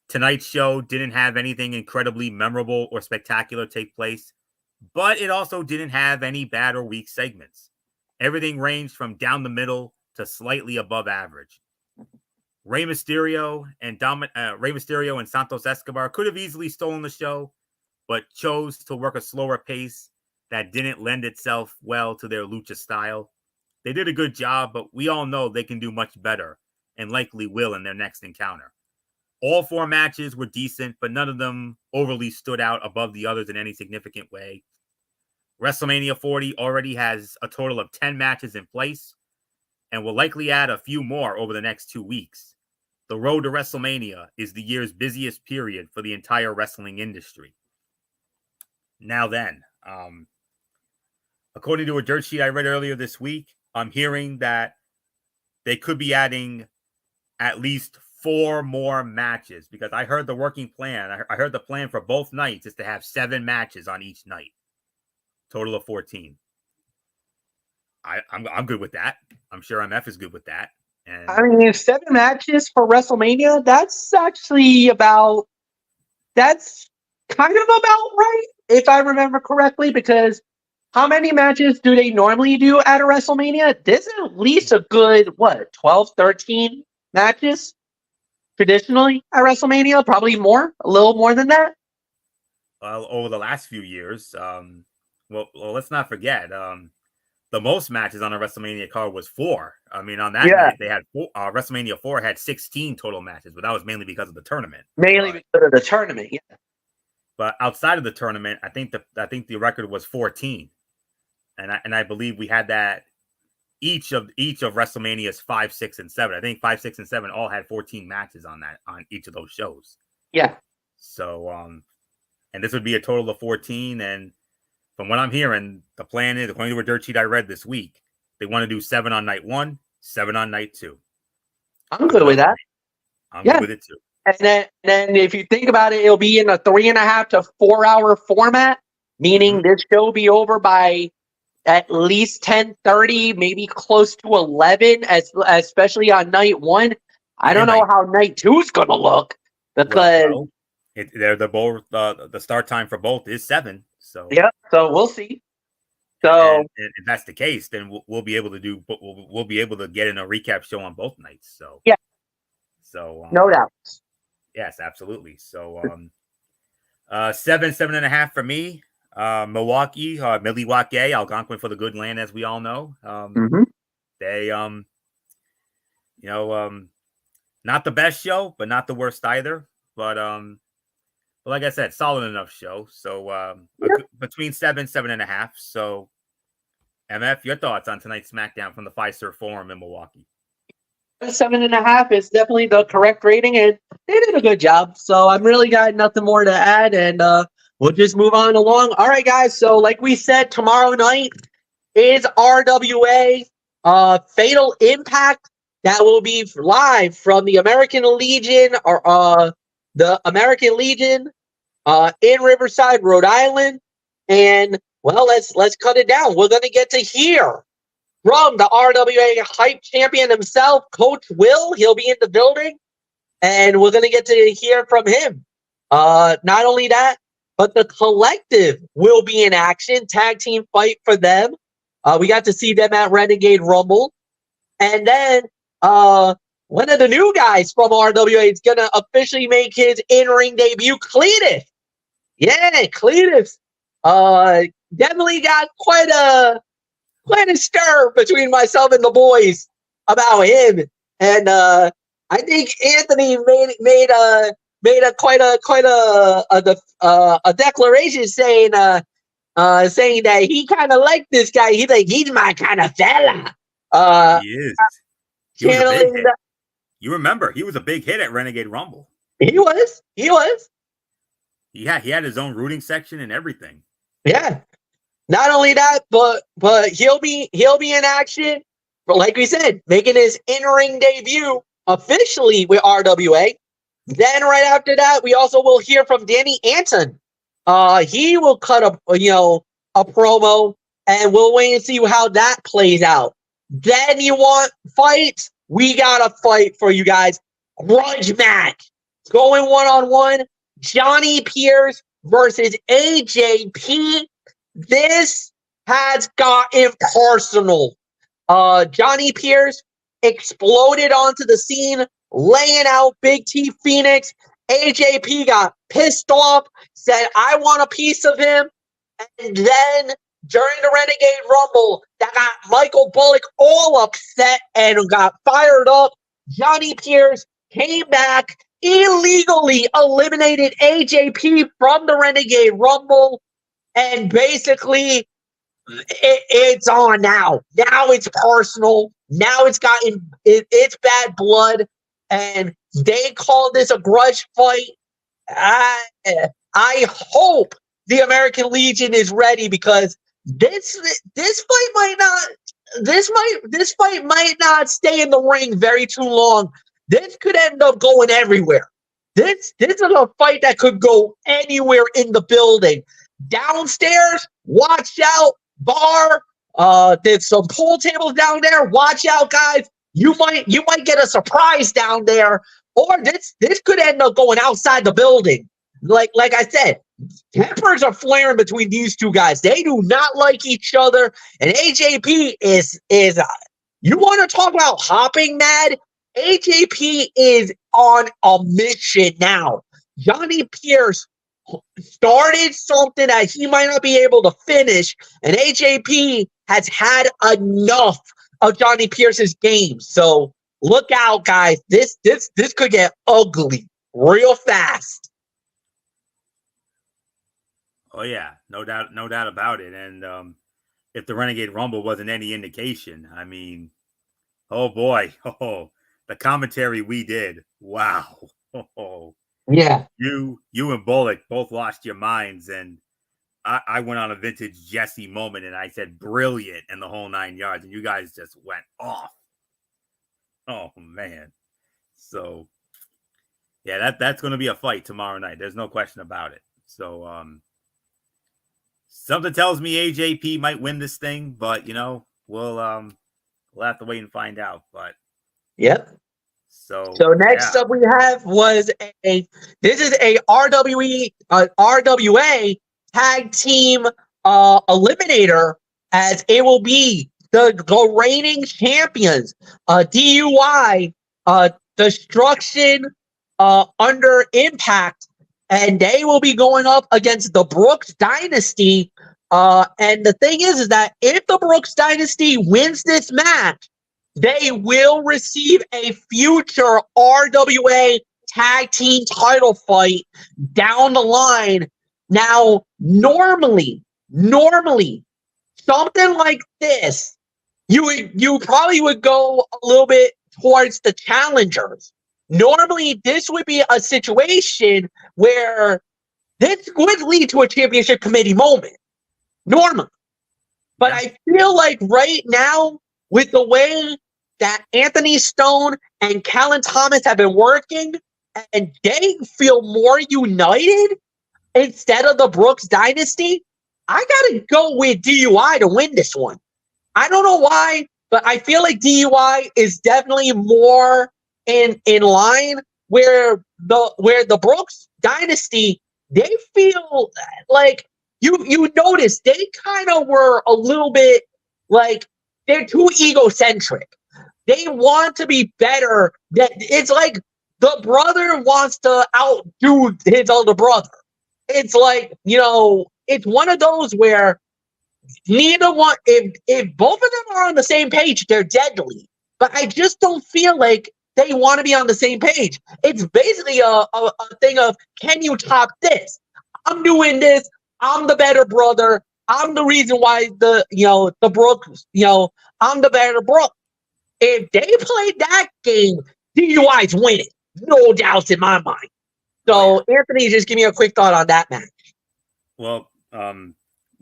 Tonight's show didn't have anything incredibly memorable or spectacular take place, but it also didn't have any bad or weak segments. Everything ranged from down the middle to slightly above average. Rey Mysterio and Santos Escobar could have easily stolen the show, but chose to work a slower pace that didn't lend itself well to their lucha style. They did a good job, but we all know they can do much better and likely will in their next encounter. All 4 matches were decent, but none of them overly stood out above the others in any significant way. WrestleMania 40 already has a total of 10 matches in place and will likely add a few more over the next 2 weeks. the road to WrestleMania is the year's busiest period for the entire wrestling industry. Now then, according to a dirt sheet I read earlier this week, I'm hearing that they could be adding at least 4 more matches, because I heard the working plan. I heard the plan for both nights is to have 7 matches on each night, total of 14. I'm good with that. I'm sure MF is good with that. And I mean, 7 matches for WrestleMania, that's kind of about right, if I remember correctly, because how many matches do they normally do at a WrestleMania? This is at least a good, 12, 13 matches traditionally at WrestleMania? Probably more, a little more than that. Over the last few years, well, let's not forget, the most matches on a WrestleMania card was 4. I mean, on that night, they had WrestleMania 4 had 16 total matches, but that was mainly because of the tournament. Because of the tournament, yeah. But outside of the tournament, I think the record was 14, and I believe we had that each of WrestleMania's 5, 6, and 7. I think 5, 6, and 7 all had 14 matches on each of those shows. Yeah. So, and this would be a total of 14, and from what I'm hearing, the plan is, according to a dirt sheet I read this week, they want to do 7 on night 1, 7 on night 2. I'm good with that. I'm good with it too. And then if you think about it, it'll be in a 3.5 to 4 hour format, meaning this show will be over by at least 10:30, maybe close to 11, especially on night 1. I don't know how night 2 is going to look, because they're both the start time for both is 7. So so we'll see. So and if that's the case, then we'll be able to we'll be able to get in a recap show on both nights. So no doubt. Yes, absolutely. So 7.5 for me. Milwaukee, Algonquin for the good land, as we all know. They not the best show, but not the worst either. But like I said, solid enough show. So between 7.5. So MF, your thoughts on tonight's SmackDown from the Fiserv Forum in Milwaukee? 7.5 is definitely the correct rating, and they did a good job. So I'm really got nothing more to add, and we'll just move on along. All right, guys. So like we said, tomorrow night is RWA Fatal Impact. That will be live from the American Legion, or the American Legion in Riverside, Rhode Island. And well, let's cut it down. We're gonna get to hear from the RWA hype champion himself, Coach Will. He'll be in the building, and we're gonna get to hear from him. Not only that, but the Collective will be in action. Tag team fight for them. We got to see them at Renegade Rumble. And then one of the new guys from RWA is going to officially make his in-ring debut, Cletus. Yeah, Cletus. Definitely got quite a stir between myself and the boys about him. And I think Anthony made a declaration saying that he kind of liked this guy. He's my kind of fella. He is. He was a big hit. You remember, he was a big hit at Renegade Rumble. He was. Yeah, he had his own rooting section and everything. Yeah. Not only that, but he'll be in action. But like we said, making his in-ring debut officially with RWA. Then right after that, we also will hear from Danny Anton. He will cut a promo, and we'll wait and see how that plays out. Then you want fights? We got a fight for you guys. Grudge match. Going one-on-one. Johnny Pierce versus AJP. This has gotten personal. Johnny Pierce exploded onto the scene, laying out Big T Phoenix. AJP got pissed off, said, I want a piece of him. And then during the Renegade Rumble, that got Michael Bullock all upset and got fired up. Johnny Pierce came back, illegally eliminated AJP from the Renegade Rumble, and basically it's on now. Now it's personal. Now it's bad blood, and They call this a grudge fight. I hope the American Legion is ready because this fight might not this fight might not stay in the ring very too long. This could end up going everywhere. This is a fight that could go anywhere in the building. Downstairs, watch out. Bar, there's some pool tables down there. Watch out, guys. You might get a surprise down there. Or this could end up going outside the building. Like I said, tempers are flaring between these two guys. They do not like each other. And AJP is you want to talk about hopping mad? AJP is on a mission now. Johnny Pierce started something that he might not be able to finish, and AJP has had enough of Johnny Pierce's game. So look out, guys. This could get ugly real fast. Oh yeah, no doubt about it. And if the Renegade Rumble wasn't any indication, I mean, oh boy, the commentary we did, wow. Yeah, you and Bullock both lost your minds, and I went on a vintage Jesse moment, and I said brilliant and the whole 9 yards, and you guys just went off. Oh man, so yeah, that's going to be a fight tomorrow night. There's no question about it. So something tells me AJP might win this thing, but we'll have to wait and find out. But yep. So next up we have was this is a RWA tag team eliminator, as it will be the reigning champions, DUI, Destruction under Impact, and they will be going up against the Brooks Dynasty. And the thing is that if the Brooks Dynasty wins this match, they will receive a future RWA tag team title fight down the line. Now, normally, something like this, you probably would go a little bit towards the challengers. Normally, this would be a situation where this would lead to a championship committee moment. Normally. But I feel like right now, with the way that Anthony Stone and Callan Thomas have been working, and they feel more united instead of the Brooks Dynasty, I gotta go with DUI to win this one. I don't know why, but I feel like DUI is definitely more in line where the Brooks Dynasty, they feel like you notice they kind of were a little bit like they're too egocentric. They want to be better. It's like the brother wants to outdo his older brother. It's like, it's one of those where neither one, if both of them are on the same page, they're deadly. But I just don't feel like they want to be on the same page. It's basically a thing of, can you top this? I'm doing this. I'm the better brother. I'm the reason why the Brooks, I'm the better brother. If they played that game, DUI's winning. No doubts in my mind. So, Anthony, just give me a quick thought on that match. Well, when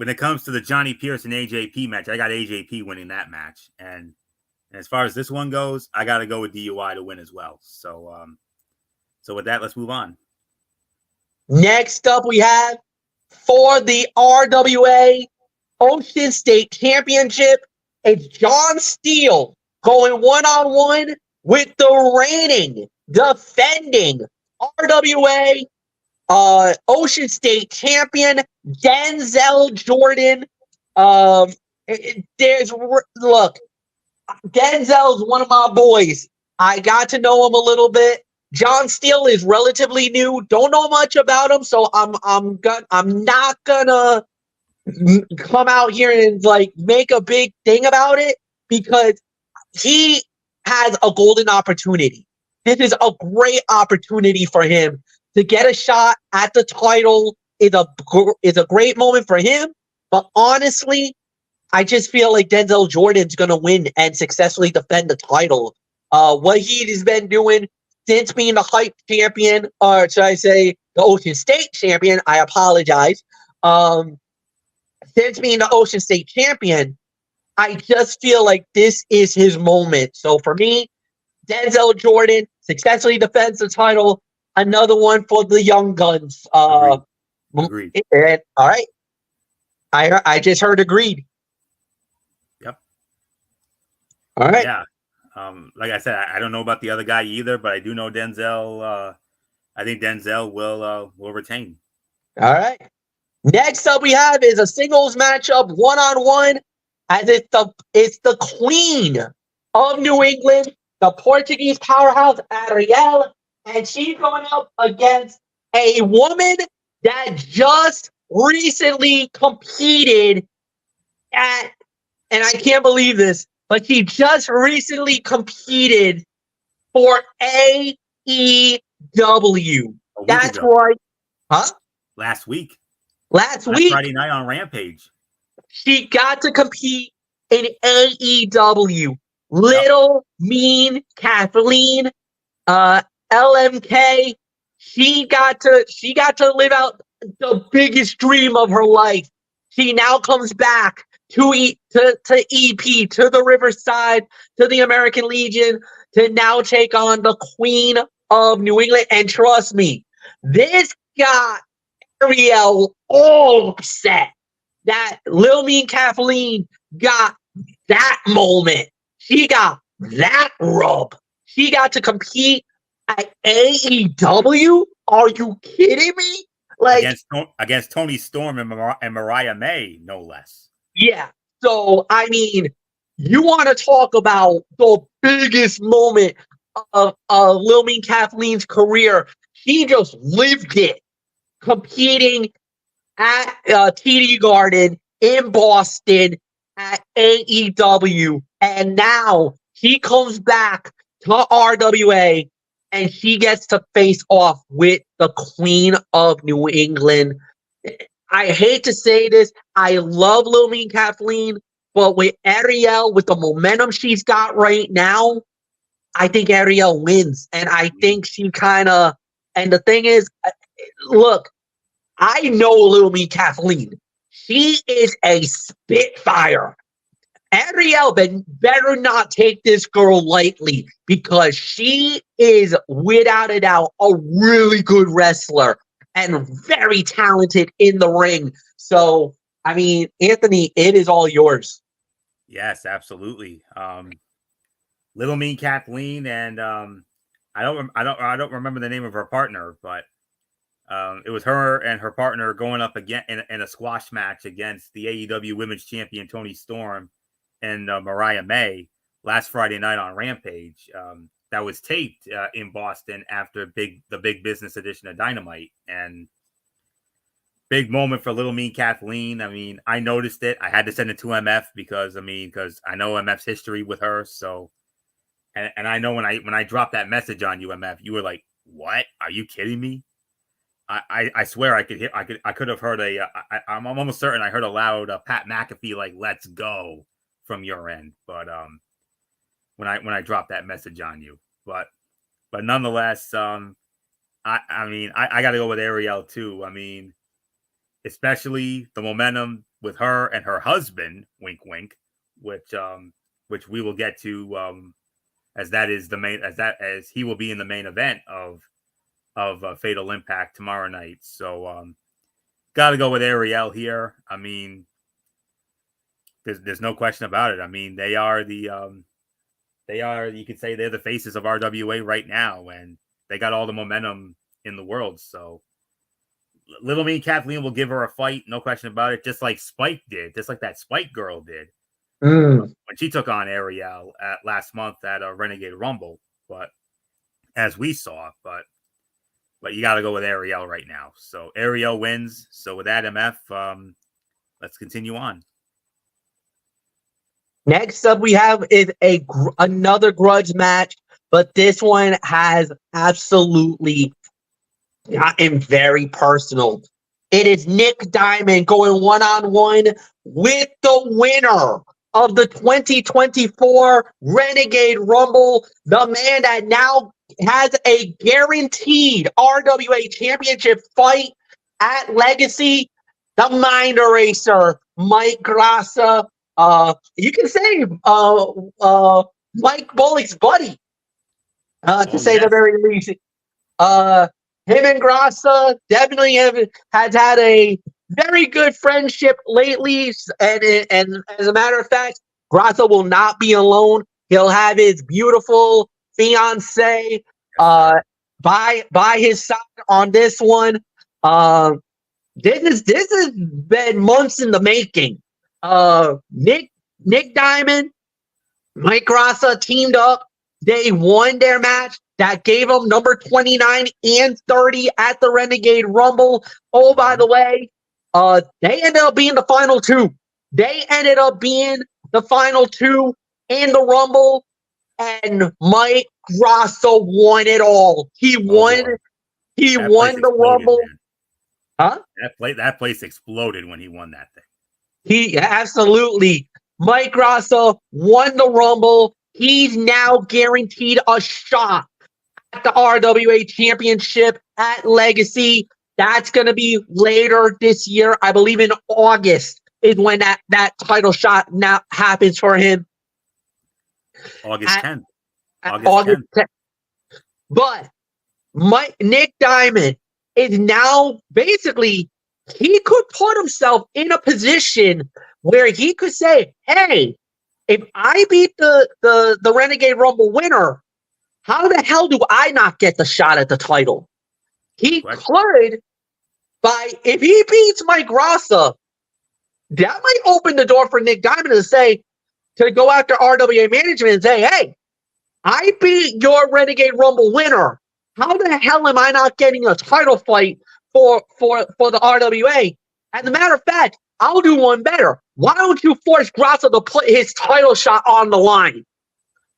it comes to the Johnny Pierce and AJP match, I got AJP winning that match. And as far as this one goes, I got to go with DUI to win as well. So, with that, let's move on. Next up, we have for the RWA Ocean State Championship, it's John Steele going one-on-one with the reigning, defending RWA Ocean State champion, Denzel Jordan. Look, Denzel's one of my boys. I got to know him a little bit. John Steele is relatively new. Don't know much about him, so I'm not gonna come out here and make a big thing about it, because he has a golden opportunity. This is a great opportunity for him to get a shot at the title. Is a great moment for him. But honestly, I just feel like Denzel Jordan's going to win and successfully defend the title. What he has been doing since being the hype champion, or should I say the Ocean State champion, I apologize. Since being the Ocean State champion, I just feel like this is his moment. So for me, Denzel Jordan successfully defends the title. Another one for the young guns. Agreed. And, all right. I just heard agreed. Yep. All right. Yeah. Like I said, I don't know about the other guy either, but I do know Denzel. I think Denzel will retain. All right. Next up, we have is a singles matchup, 1-on-1, as it's the Queen of New England, the Portuguese powerhouse Ariel, and she's going up against a woman that just recently competed at, and I can't believe this, but she just recently competed for AEW. That's right. Huh? Last week. Last week. Friday night on Rampage. She got to compete in AEW. Little Mean Kathleen, LMK. She got to live out the biggest dream of her life. She now comes back to EP, to the Riverside, to the American Legion, to now take on the Queen of New England. And trust me, this got Ariel all upset that Lil Mean Kathleen got that moment. She got that rub. She got to compete at AEW? Are you kidding me? Like against Toni Storm and Mariah May, no less. Yeah. So I mean, you want to talk about the biggest moment of Lil Mean Kathleen's career? She just lived it, competing at TD Garden in Boston at AEW, and now she comes back to RWA and she gets to face off with the Queen of New England. I hate to say this, I love Lil Mean Kathleen, but with Ariel, with the momentum she's got right now, I think Ariel wins, and I think she kind of. And the thing is, look, I know Lil Mean Kathleen. She is a spitfire. Ariel better not take this girl lightly, because she is, without a doubt, a really good wrestler and very talented in the ring. So, I mean, Anthony, it is all yours. Yes, absolutely. Little Mean Kathleen, and I don't remember the name of her partner, but it was her and her partner going up again in a squash match against the AEW Women's Champion Toni Storm and Mariah May last Friday night on Rampage. That was taped in Boston after the big business edition of Dynamite, and big moment for Little Mean Kathleen. I mean, I noticed it. I had to send it to MF because I know MF's history with her. So, and I know when I dropped that message on you, MF, you were like, "What? Are you kidding me?" I swear I could have heard I'm almost certain I heard a loud Pat McAfee like "Let's go" from your end, but when I dropped that message on you, but nonetheless, I got to go with Ariel too. I mean, especially the momentum with her and her husband, wink wink, which we will get to as he will be in the main event of Fatal Impact tomorrow night. So got to go with Ariel here. I mean, there's no question about it. I mean, they are you could say they're the faces of RWA right now, and they got all the momentum in the world. So Little Mean Kathleen will give her a fight, no question about it, just like Spike did, just like that Spike girl did when she took on Ariel last month at a Renegade Rumble. But as we saw, but you got to go with Ariel right now. So Ariel wins. So with that, MF, let's continue on. Next up, we have is another grudge match, but this one has absolutely gotten very personal. It is Nick Diamond going one-on-one with the winner of the 2024 Renegade Rumble, the man that now has a guaranteed RWA championship fight at Legacy. The Mind Eraser, Mike Grassa. You can say Mike Bullock's buddy, to say the very least. Him and Grassa definitely has had a very good friendship lately, and as a matter of fact, Grassa will not be alone. He'll have his beautiful fiance by his side on this one. This has been months in the making. Nick Diamond, Mike Grassa teamed up. They won their match. That gave them number 29 and 30 at the Renegade Rumble. Oh, by the way, they ended up being the final two. They ended up being the final two in the Rumble, and Mike Grassa won it all. He won. He won the Rumble. Man. Huh? That place exploded when he won that thing. He absolutely. Mike Grassa won the Rumble. He's now guaranteed a shot at the RWA Championship at Legacy. That's going to be later this year. I believe in August is when that title shot now happens for him. August 10th. August 10th. But Nick Diamond is now basically, he could put himself in a position where he could say, hey, if I beat the Renegade Rumble winner, how the hell do I not get the shot at the title? He could, if he beats Mike Grassa, that might open the door for Nick Diamond to go after RWA management and say, hey, I beat your Renegade Rumble winner. How the hell am I not getting a title fight for the RWA? As a matter of fact, I'll do one better. Why don't you force Grassa to put his title shot on the line?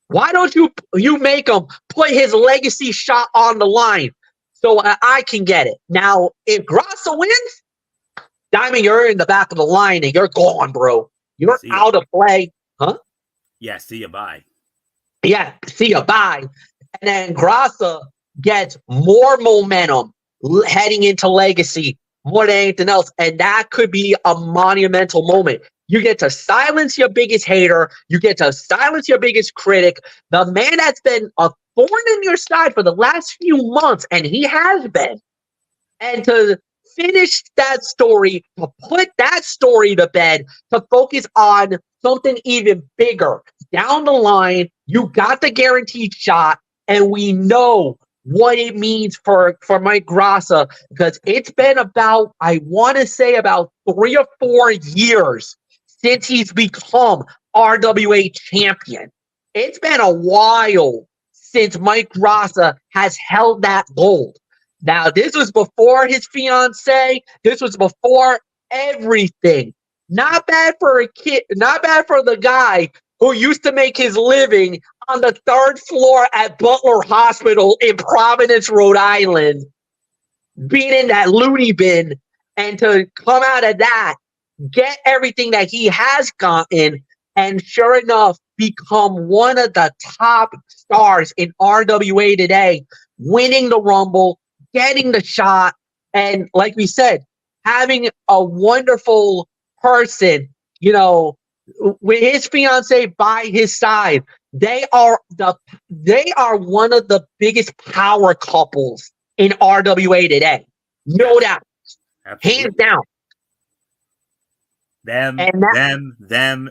Why don't you make him put his legacy shot on the line so I can get it? Now, if Grassa wins, Diamond, you're in the back of the line and you're gone, bro. You're out of play. Huh? Yeah, see you, bye. Yeah, see you, bye. And then Grassa gets more momentum heading into Legacy more than anything else. And that could be a monumental moment. You get to silence your biggest hater. You get to silence your biggest critic. The man that's been a thorn in your side for the last few months, and he has been. And to finish that story, to put that story to bed, to focus on something even bigger. Down the line, you got the guaranteed shot, and we know what it means for Mike Grassa, because it's been about, I want to say about 3 or 4 years since he's become RWA champion. It's been a while since Mike Grassa has held that gold. Now, this was before his fiance. This was before everything. Not bad for a kid, not bad for the guy who used to make his living on the 3rd floor at Butler Hospital in Providence, Rhode Island, being in that loony bin, and to come out of that, get everything that he has gotten, and sure enough, become one of the top stars in RWA today, winning the Rumble, getting the shot, and like we said, having a wonderful person, with his fiance by his side. They are one of the biggest power couples in RWA today. No doubt. Absolutely. Hands down. Them.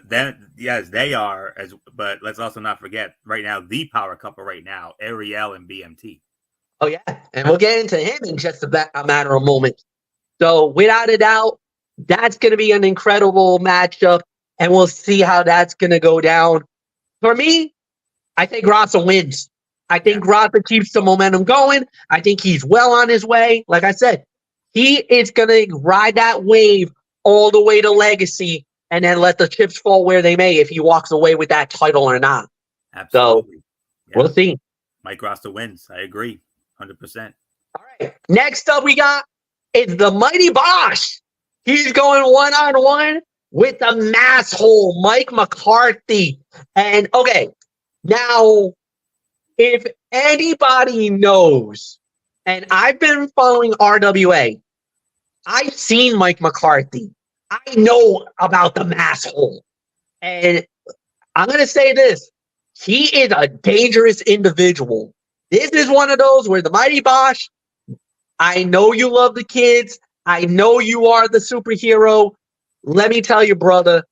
Yes, they are. But let's also not forget right now, the power couple right now, Ariel and BMT. Oh, yeah. And we'll get into him in just a matter of moments. So without a doubt, that's going to be an incredible matchup. And we'll see how that's going to go down. For me, I think Grassa wins. I think Grassa keeps the momentum going. I think he's well on his way. Like I said, he is going to ride that wave all the way to Legacy and then let the chips fall where they may if he walks away with that title or not. Absolutely. So we'll see. Mike Grassa wins. I agree. 100%. All right. Next up we got is the Mighty Bosch. He's going one-on-one with the masshole, Mike McCarthy. And, okay, now, if anybody knows, and I've been following RWA, I've seen Mike McCarthy. I know about the mass hole. And I'm going to say this. He is a dangerous individual. This is one of those where the Mighty Bosch, I know you love the kids. I know you are the superhero. Let me tell you, brother,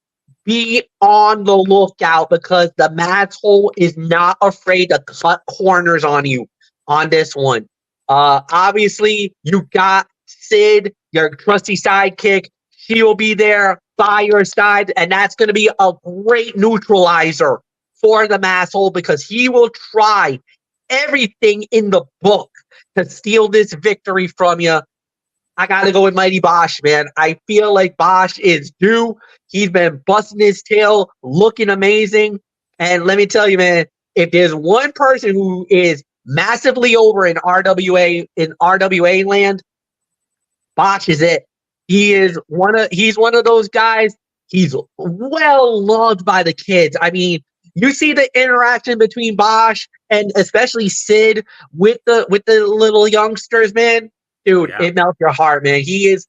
be on the lookout because the mass hole is not afraid to cut corners on you on this one. Obviously, you got Sid, your trusty sidekick. She will be there by your side, and that's going to be a great neutralizer for the mass hole because he will try everything in the book to steal this victory from you. I got to go with Mighty Bosch, man. I feel like Bosch is due. He's been busting his tail, looking amazing. And let me tell you, man, if there's one person who is massively over in RWA land, Bosch is it. He's one of those guys. He's well loved by the kids. I mean, you see the interaction between Bosch and especially Sid with the little youngsters, man. Dude, yeah. It melts your heart, man. He is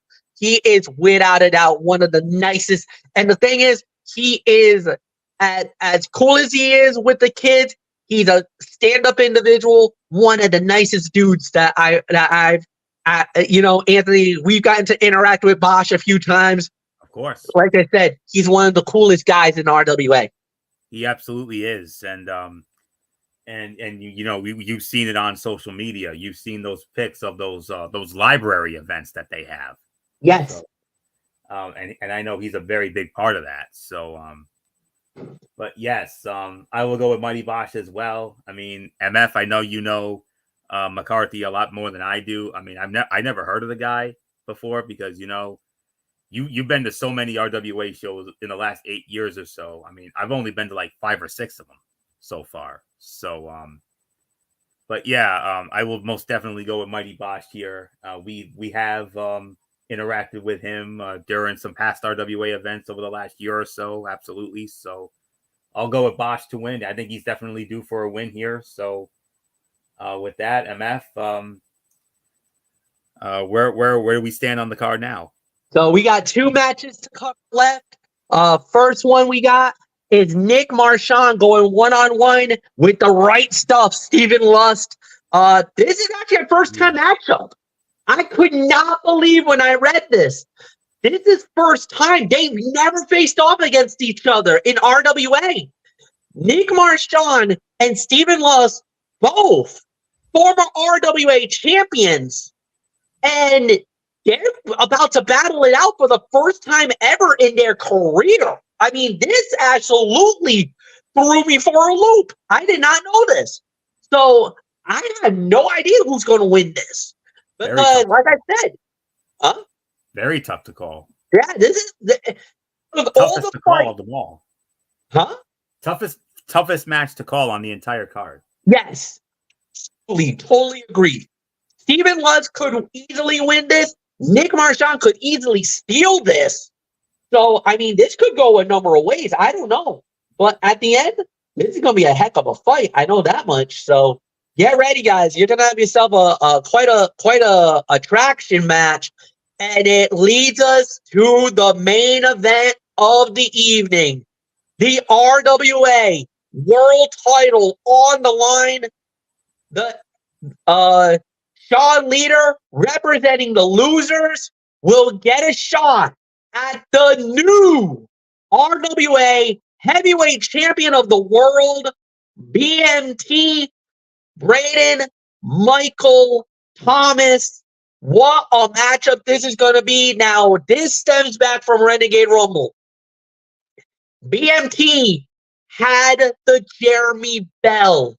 without a doubt one of the nicest. And the thing is, he is as cool as he is with the kids. He's a stand-up individual, one of the nicest dudes that I've Anthony, we've gotten to interact with Bosch a few times. Of course. Like I said, he's one of the coolest guys in RWA. He absolutely is. And you've seen it on social media. You've seen those pics of those library events that they have. Yes. So, and I know he's a very big part of that. So, but yes, I will go with Mighty Bosch as well. I mean, MF, I know you know McCarthy a lot more than I do. I mean, I never heard of the guy before because you've been to so many RWA shows in the last 8 years or so. I mean, I've only been to like 5 or 6 of them so far. So, but yeah, I will most definitely go with Mighty Bosch here. We have interacted with him during some past RWA events over the last year or so. Absolutely. So I'll go with Bosch to win. I think he's definitely due for a win here. So with that, MF, where do we stand on the card now? So we got 2 matches to cover left. First one we got is Nick Marchand going one-on-one with the right stuff, Stephen Lust. This is actually a first-time matchup. I could not believe when I read this. This is first time. They've never faced off against each other in RWA. Nick Marchand and Stephen Lust, both former RWA champions, and they're about to battle it out for the first time ever in their career. I mean, this absolutely threw me for a loop. I did not know this. So I have no idea who's going to win this. But like I said, very tough to call. Yeah, this is toughest to call of them all. Huh? Toughest match to call on the entire card. Yes. Totally agree. Stephen Lutz could easily win this. Nick Marchand could easily steal this. So, I mean, this could go a number of ways. I don't know. But at the end, this is going to be a heck of a fight. I know that much. So, get ready, guys. You're going to have yourself quite a attraction match. And it leads us to the main event of the evening. The RWA World Title on the line. The Sean Leader, representing the losers, will get a shot at the new RWA Heavyweight Champion of the World, BMT, Braden Michael Thomas. What a matchup this is going to be. Now, this stems back from Renegade Rumble. BMT had the Jeremy Bell.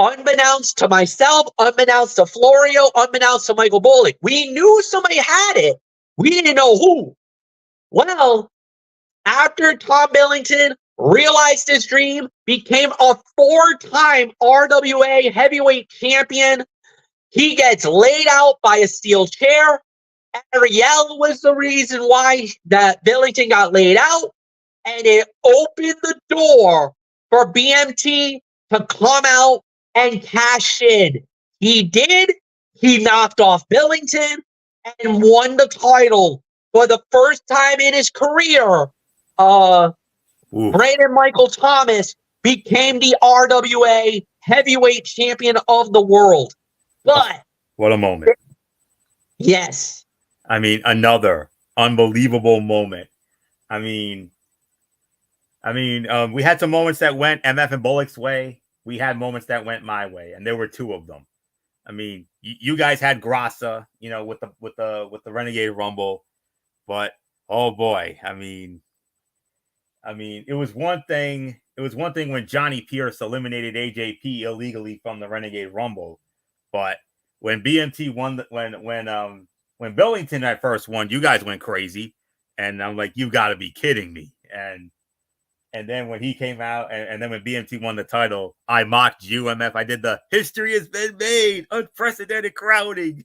Unbeknownst to myself, unbeknownst to Florio, unbeknownst to Michael Bolick. We knew somebody had it. We didn't know who. Well, after Tom Billington realized his dream, became a 4-time RWA heavyweight champion, he gets laid out by a steel chair. Ariel was the reason why that Billington got laid out, and it opened the door for BMT to come out and cash in. He did. He knocked off Billington and won the title for the first time in his career. Brandon Michael Thomas became the RWA heavyweight champion of the world. But what a moment. Yes. I mean, another unbelievable moment. I mean, we had some moments that went MF and Bullock's way. We had moments that went my way, and there were two of them. I mean, you guys had Grassa, you know, with the Renegade Rumble, but oh boy, I mean, it was one thing. It was one thing when Johnny Pierce eliminated AJP illegally from the Renegade Rumble, but when BMT won, when Billington at first won, you guys went crazy, and I'm like, you got to be kidding me, and then when he came out, and then when BMT won the title, I mocked you, MF. I did the history has been made, unprecedented crowding.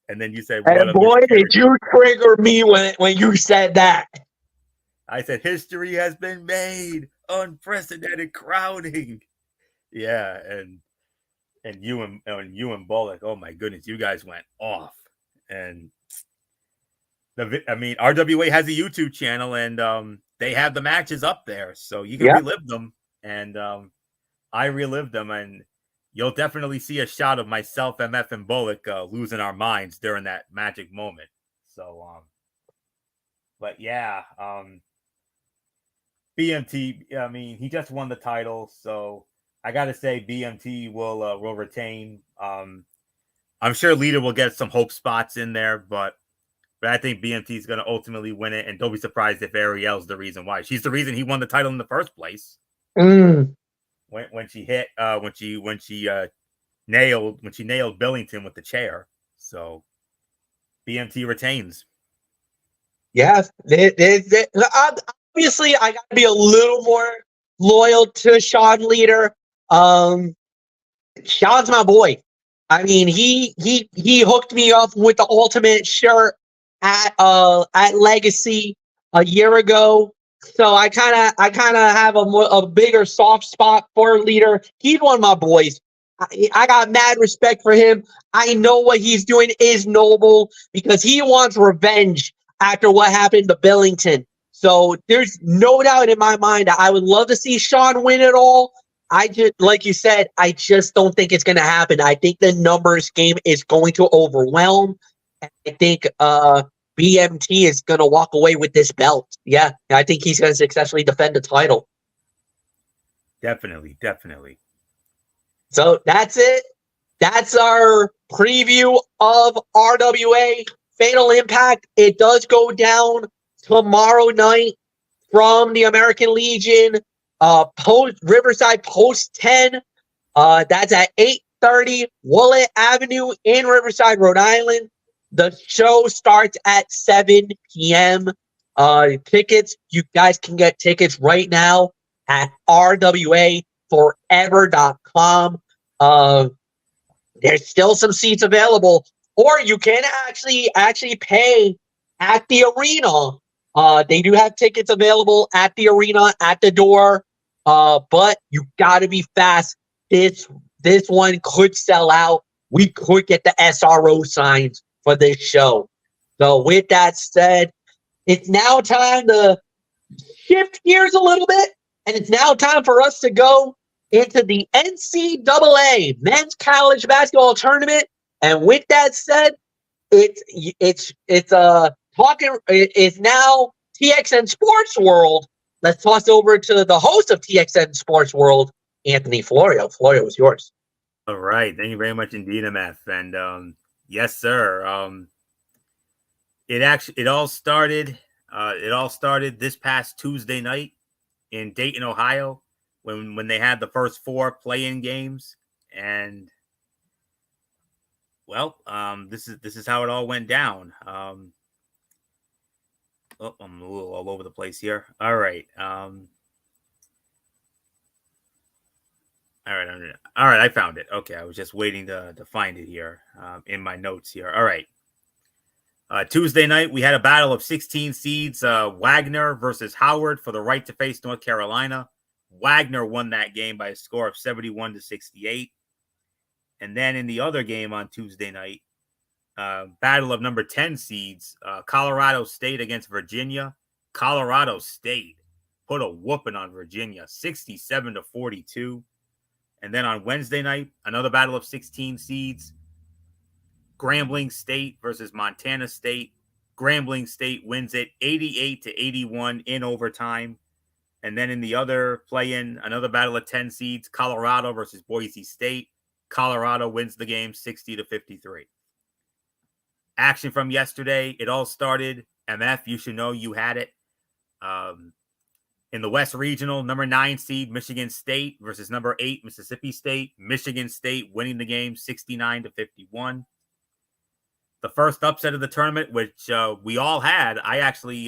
And then you said, "What?" And boy, did you trigger me when you said that. I said, history has been made, unprecedented crowding. Yeah, and you and Bullock. Oh my goodness, you guys went off. And RWA has a YouTube channel, and they have the matches up there, so you can relive them. And I relived them, and you'll definitely see a shot of myself, MF, and Bullock losing our minds during that magic moment. So, but yeah, BMT. I mean, he just won the title, so I got to say BMT will retain. I'm sure Lita will get some hope spots in there, but I think BMT is going to ultimately win it, and don't be surprised if Ariel's the reason why. She's the reason he won the title in the first place. When she hit, when she nailed Billington with the chair. So BMT retains. Yes, obviously I got to be a little more loyal to Sean Leader. Sean's my boy. I mean, he hooked me up with the Ultimate shirt at Legacy a year ago. So I kind of have a bigger soft spot for Leader. He's one of my boys. I got mad respect for him. I know what he's doing is noble because he wants revenge after what happened to Billington. So there's no doubt in my mind that I would love to see Sean win it all. I just, like you said, I just don't think it's going to happen. I think the numbers game is going to overwhelm. I think BMT is going to walk away with this belt. Yeah, I think he's going to successfully defend the title. Definitely. So that's it. That's our preview of RWA Fatal Impact. It does go down tomorrow night from the American Legion. Riverside Post 10. That's at 8:30 Willett Avenue in Riverside, Rhode Island. The show starts at 7 p.m. Tickets, you guys can get tickets right now at rwaforever.com. There's still some seats available, or you can actually pay at the arena. They do have tickets available at the arena at the door, but you got to be fast. This one could sell out. We could get the SRO signs for this show. So with that said, it's now time to shift gears a little bit, and it's now time for us to go into the NCAA Men's College Basketball Tournament. And with that said, it's now TXN Sports World. Let's toss over to the host of TXN Sports World, Anthony Florio. Florio, is yours. All right. Thank you very much indeed, MF. And yes, sir. It all started this past Tuesday night in Dayton, Ohio, when they had the first 4 play-in games. And well, this is how it all went down. I'm a little all over the place here. All right. All right. I found it. Okay. I was just waiting to find it here in my notes here. All right. Tuesday night, we had a battle of 16 seeds, Wagner versus Howard for the right to face North Carolina. Wagner won that game by a score of 71-68. And then in the other game on Tuesday night, battle of number 10 seeds, Colorado State against Virginia. Colorado State put a whooping on Virginia, 67-42. And then on Wednesday night, another battle of 16 seeds, Grambling State versus Montana State. Grambling State wins it 88-81 in overtime. And then in the other play-in, another battle of 10 seeds, Colorado versus Boise State. Colorado wins the game 60-53. Action from yesterday, it all started. MF, you should know you had it. In the West Regional, number 9 seed, Michigan State versus number 8, Mississippi State. Michigan State winning the game 69-51. The first upset of the tournament, which we all had. I actually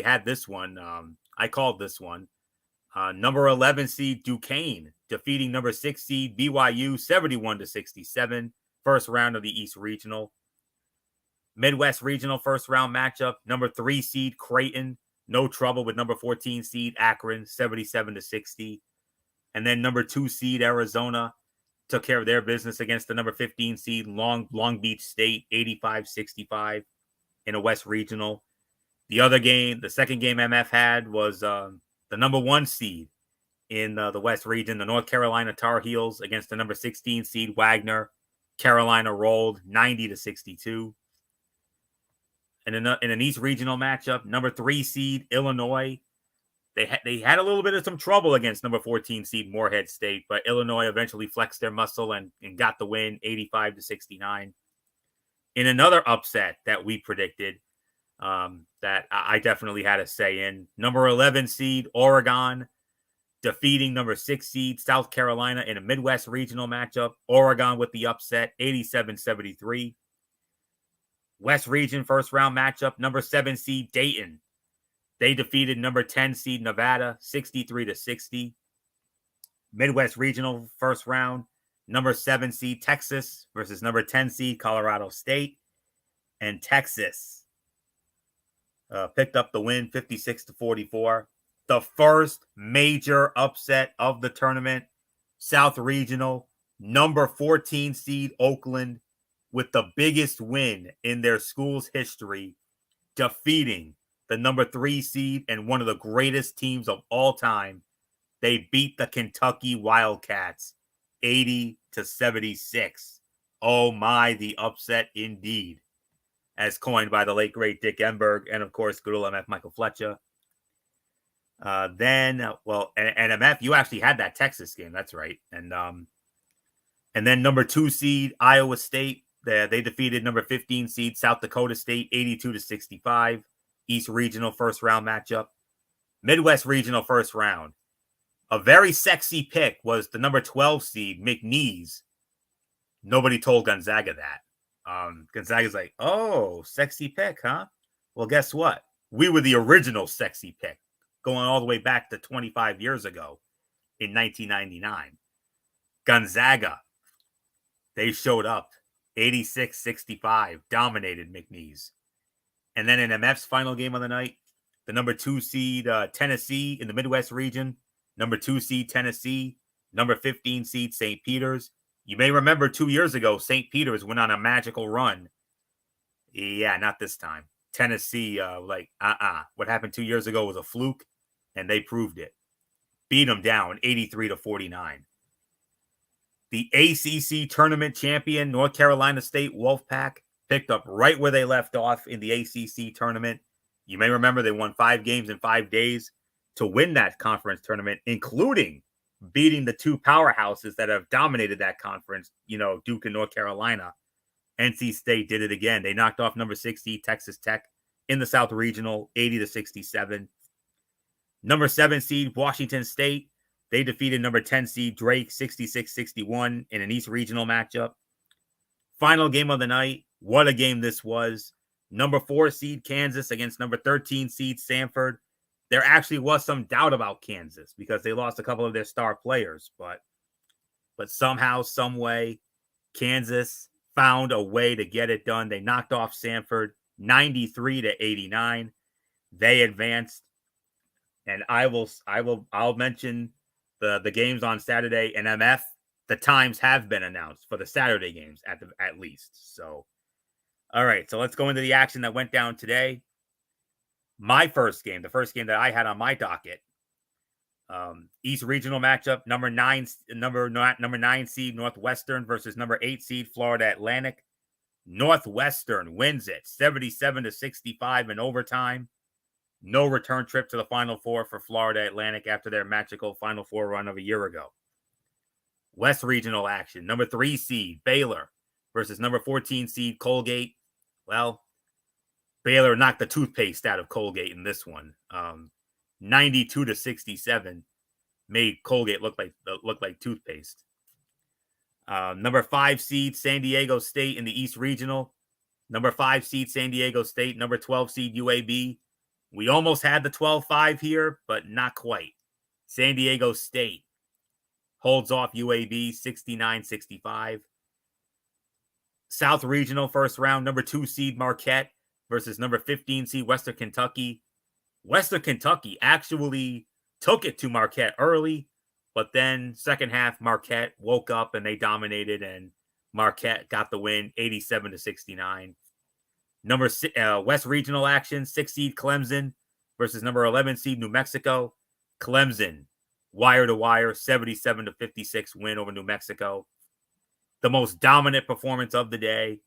had this one. I called this one. Number 11 seed Duquesne defeating number 6 seed BYU 71-67. First round of the East Regional. Midwest Regional first round matchup. Number 3 seed Creighton, no trouble with number 14 seed Akron 77-60. And then number 2 seed Arizona took care of their business against the number 15 seed Long Beach State 85-65 in a West Regional. The other game, the second game MF had was the number 1 seed in the West region, the North Carolina Tar Heels against the number 16 seed Wagner. Carolina rolled 90-62. And in an East Regional matchup, number 3 seed Illinois, they had a little bit of some trouble against number 14 seed Morehead State, but Illinois eventually flexed their muscle and got the win 85-69. In another upset that we predicted, that I definitely had a say in, number 11 seed Oregon defeating number 6 seed South Carolina in a Midwest Regional matchup. Oregon with the upset 87-73. West Region first round matchup, number 7 seed Dayton. They defeated number 10 seed Nevada 63-60. Midwest Regional first round, number 7 seed Texas versus number 10 seed Colorado State. And Texas picked up the win 56-44. The first major upset of the tournament. South Regional, number 14 seed Oakland with the biggest win in their school's history, defeating the number 3 seed and one of the greatest teams of all time. They beat the Kentucky Wildcats 80-76. Oh my, the upset indeed, as coined by the late great Dick Enberg and of course good old MF Michael Fletcher. Then MF, you actually had that Texas game, that's right. And then number 2 seed Iowa State, they defeated number 15 seed South Dakota State 82-65. East Regional first round matchup. Midwest Regional first round. A very sexy pick was the number 12 seed McNeese. Nobody told Gonzaga that. Gonzaga's like, oh, sexy pick, huh? Well, guess what? We were the original sexy pick, going all the way back to 25 years ago in 1999. Gonzaga, they showed up 86-65, dominated McNeese. And then in MF's final game of the night, the number 2 seed Tennessee in the Midwest region, number 2 seed Tennessee, number 15 seed St. Peter's. You may remember 2 years ago, St. Peter's went on a magical run. Yeah, not this time. Tennessee, what happened 2 years ago was a fluke, and they proved it. Beat them down 83-49. The ACC tournament champion, North Carolina State Wolfpack, picked up right where they left off in the ACC tournament. You may remember they won 5 games in 5 days to win that conference tournament, including beating the 2 powerhouses that have dominated that conference, Duke and North Carolina. NC State did it again. They knocked off number 6 seed Texas Tech in the South Regional 80-67. Number 7 seed Washington State, they defeated number 10 seed Drake 66-61 in an East Regional matchup. Final game of the night. What a game this was. Number 4 seed Kansas against number 13 seed Samford. There actually was some doubt about Kansas because they lost a couple of their star players, but somehow, some way, Kansas found a way to get it done. They knocked off Samford 93-89. They advanced, and I'll mention the games on Saturday. And MF, the times have been announced for the Saturday games at least. So, all right. So let's go into the action that went down today. My first game, the first game that I had on my docket, East Regional matchup, number nine seed Northwestern versus number 8 seed Florida Atlantic. Northwestern wins it 77-65 in overtime. No return trip to the Final Four for Florida Atlantic after their magical Final Four run of a year ago. West Regional action, number 3 seed Baylor versus number 14 seed Colgate. Well, Baylor knocked the toothpaste out of Colgate in this one. 92-67 made Colgate look like toothpaste. Number 5 seed San Diego State in the East Regional. Number 5 seed San Diego State. Number 12 seed UAB. We almost had the 12-5 here, but not quite. San Diego State holds off UAB 69-65. South Regional first round, number 2 seed Marquette versus number 15 seed Western Kentucky. Western Kentucky actually took it to Marquette early, but then second half Marquette woke up and they dominated, and Marquette got the win 87-69. West Regional action, 6 seed Clemson versus number 11 seed New Mexico. Clemson, wire to wire, 77-56 win over New Mexico. The most dominant performance of the day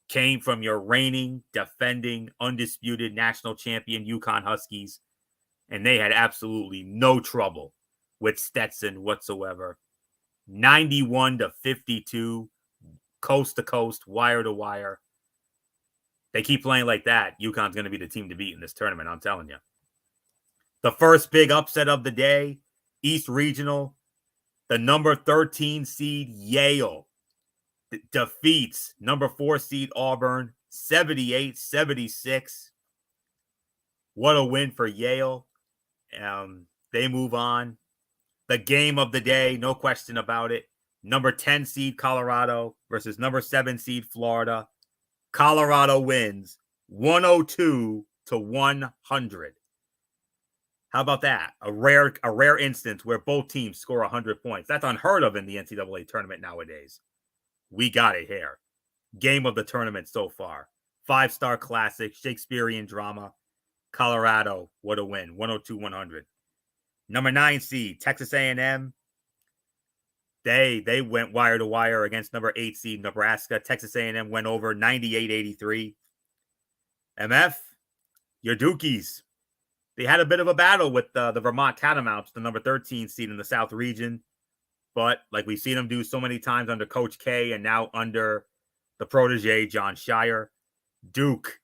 came from your reigning, defending, undisputed national champion UConn Huskies, and they had absolutely no trouble with Stetson whatsoever. 91-52, coast to coast, wire to wire. They keep playing like that, UConn's going to be the team to beat in this tournament, I'm telling you. The first big upset of the day, East Regional, the number 13 seed Yale defeats number 4 seed Auburn 78-76. What a win for Yale. They move on. The game of the day, no question about it. Number 10 seed Colorado versus number 7 seed Florida. Colorado wins 102-100. How about that? A rare instance where both teams score 100 points. That's unheard of in the NCAA tournament nowadays. We got it here. Game of the tournament so far. 5-star classic, Shakespearean drama. Colorado, what a win. 102-100. Number 9 seed, Texas A&M. They went wire to wire against number 8 seed Nebraska. Texas A&M went over 98-83. MF, your Dukies. They had a bit of a battle with the Vermont Catamounts, the number 13 seed in the South region. But like we've seen them do so many times under Coach K and now under the protege, John Shire, Duke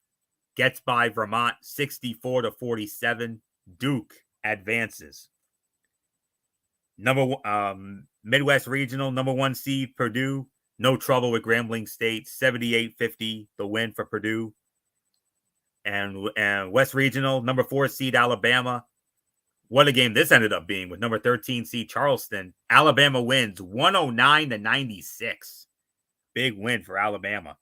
gets by Vermont 64-47. Duke advances. Midwest Regional, number 1 seed Purdue. No trouble with Grambling State, 78-50, the win for Purdue. And West Regional, number 4 seed Alabama. What a game this ended up being with number 13 seed Charleston. Alabama wins 109-96. Big win for Alabama.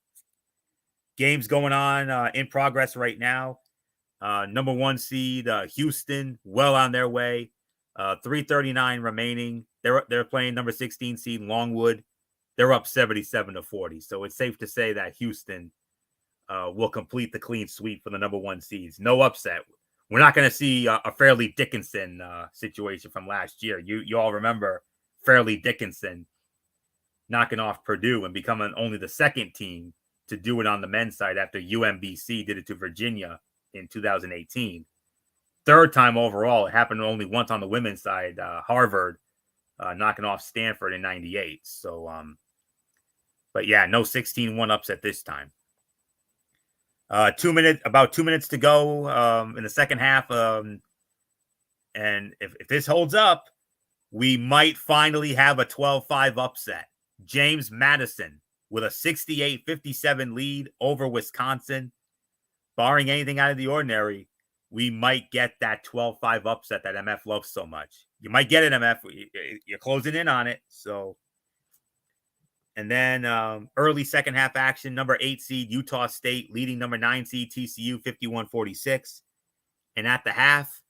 Games going on in progress right now. Number 1 seed Houston, well on their way. 3:39 remaining. They're playing number 16 seed Longwood. They're up 77-40. So it's safe to say that Houston will complete the clean sweep for the number 1 seeds. No upset. We're not going to see a Fairleigh Dickinson situation from last year. You all remember Fairleigh Dickinson knocking off Purdue and becoming only the second team to do it on the men's side after UMBC did it to Virginia in 2018. Third time overall. It happened only once on the women's side. Harvard knocking off Stanford in 98. So, but yeah, no 16-1 upset this time. About 2 minutes to go in the second half. And if this holds up, we might finally have a 12-5 upset. James Madison with a 68-57 lead over Wisconsin. Barring anything out of the ordinary, we might get that 12-5 upset that MF loves so much. You might get it, MF. You're closing in on it. So, and then early second half action, number 8 seed Utah State leading number 9 seed TCU 51-46. And at the half,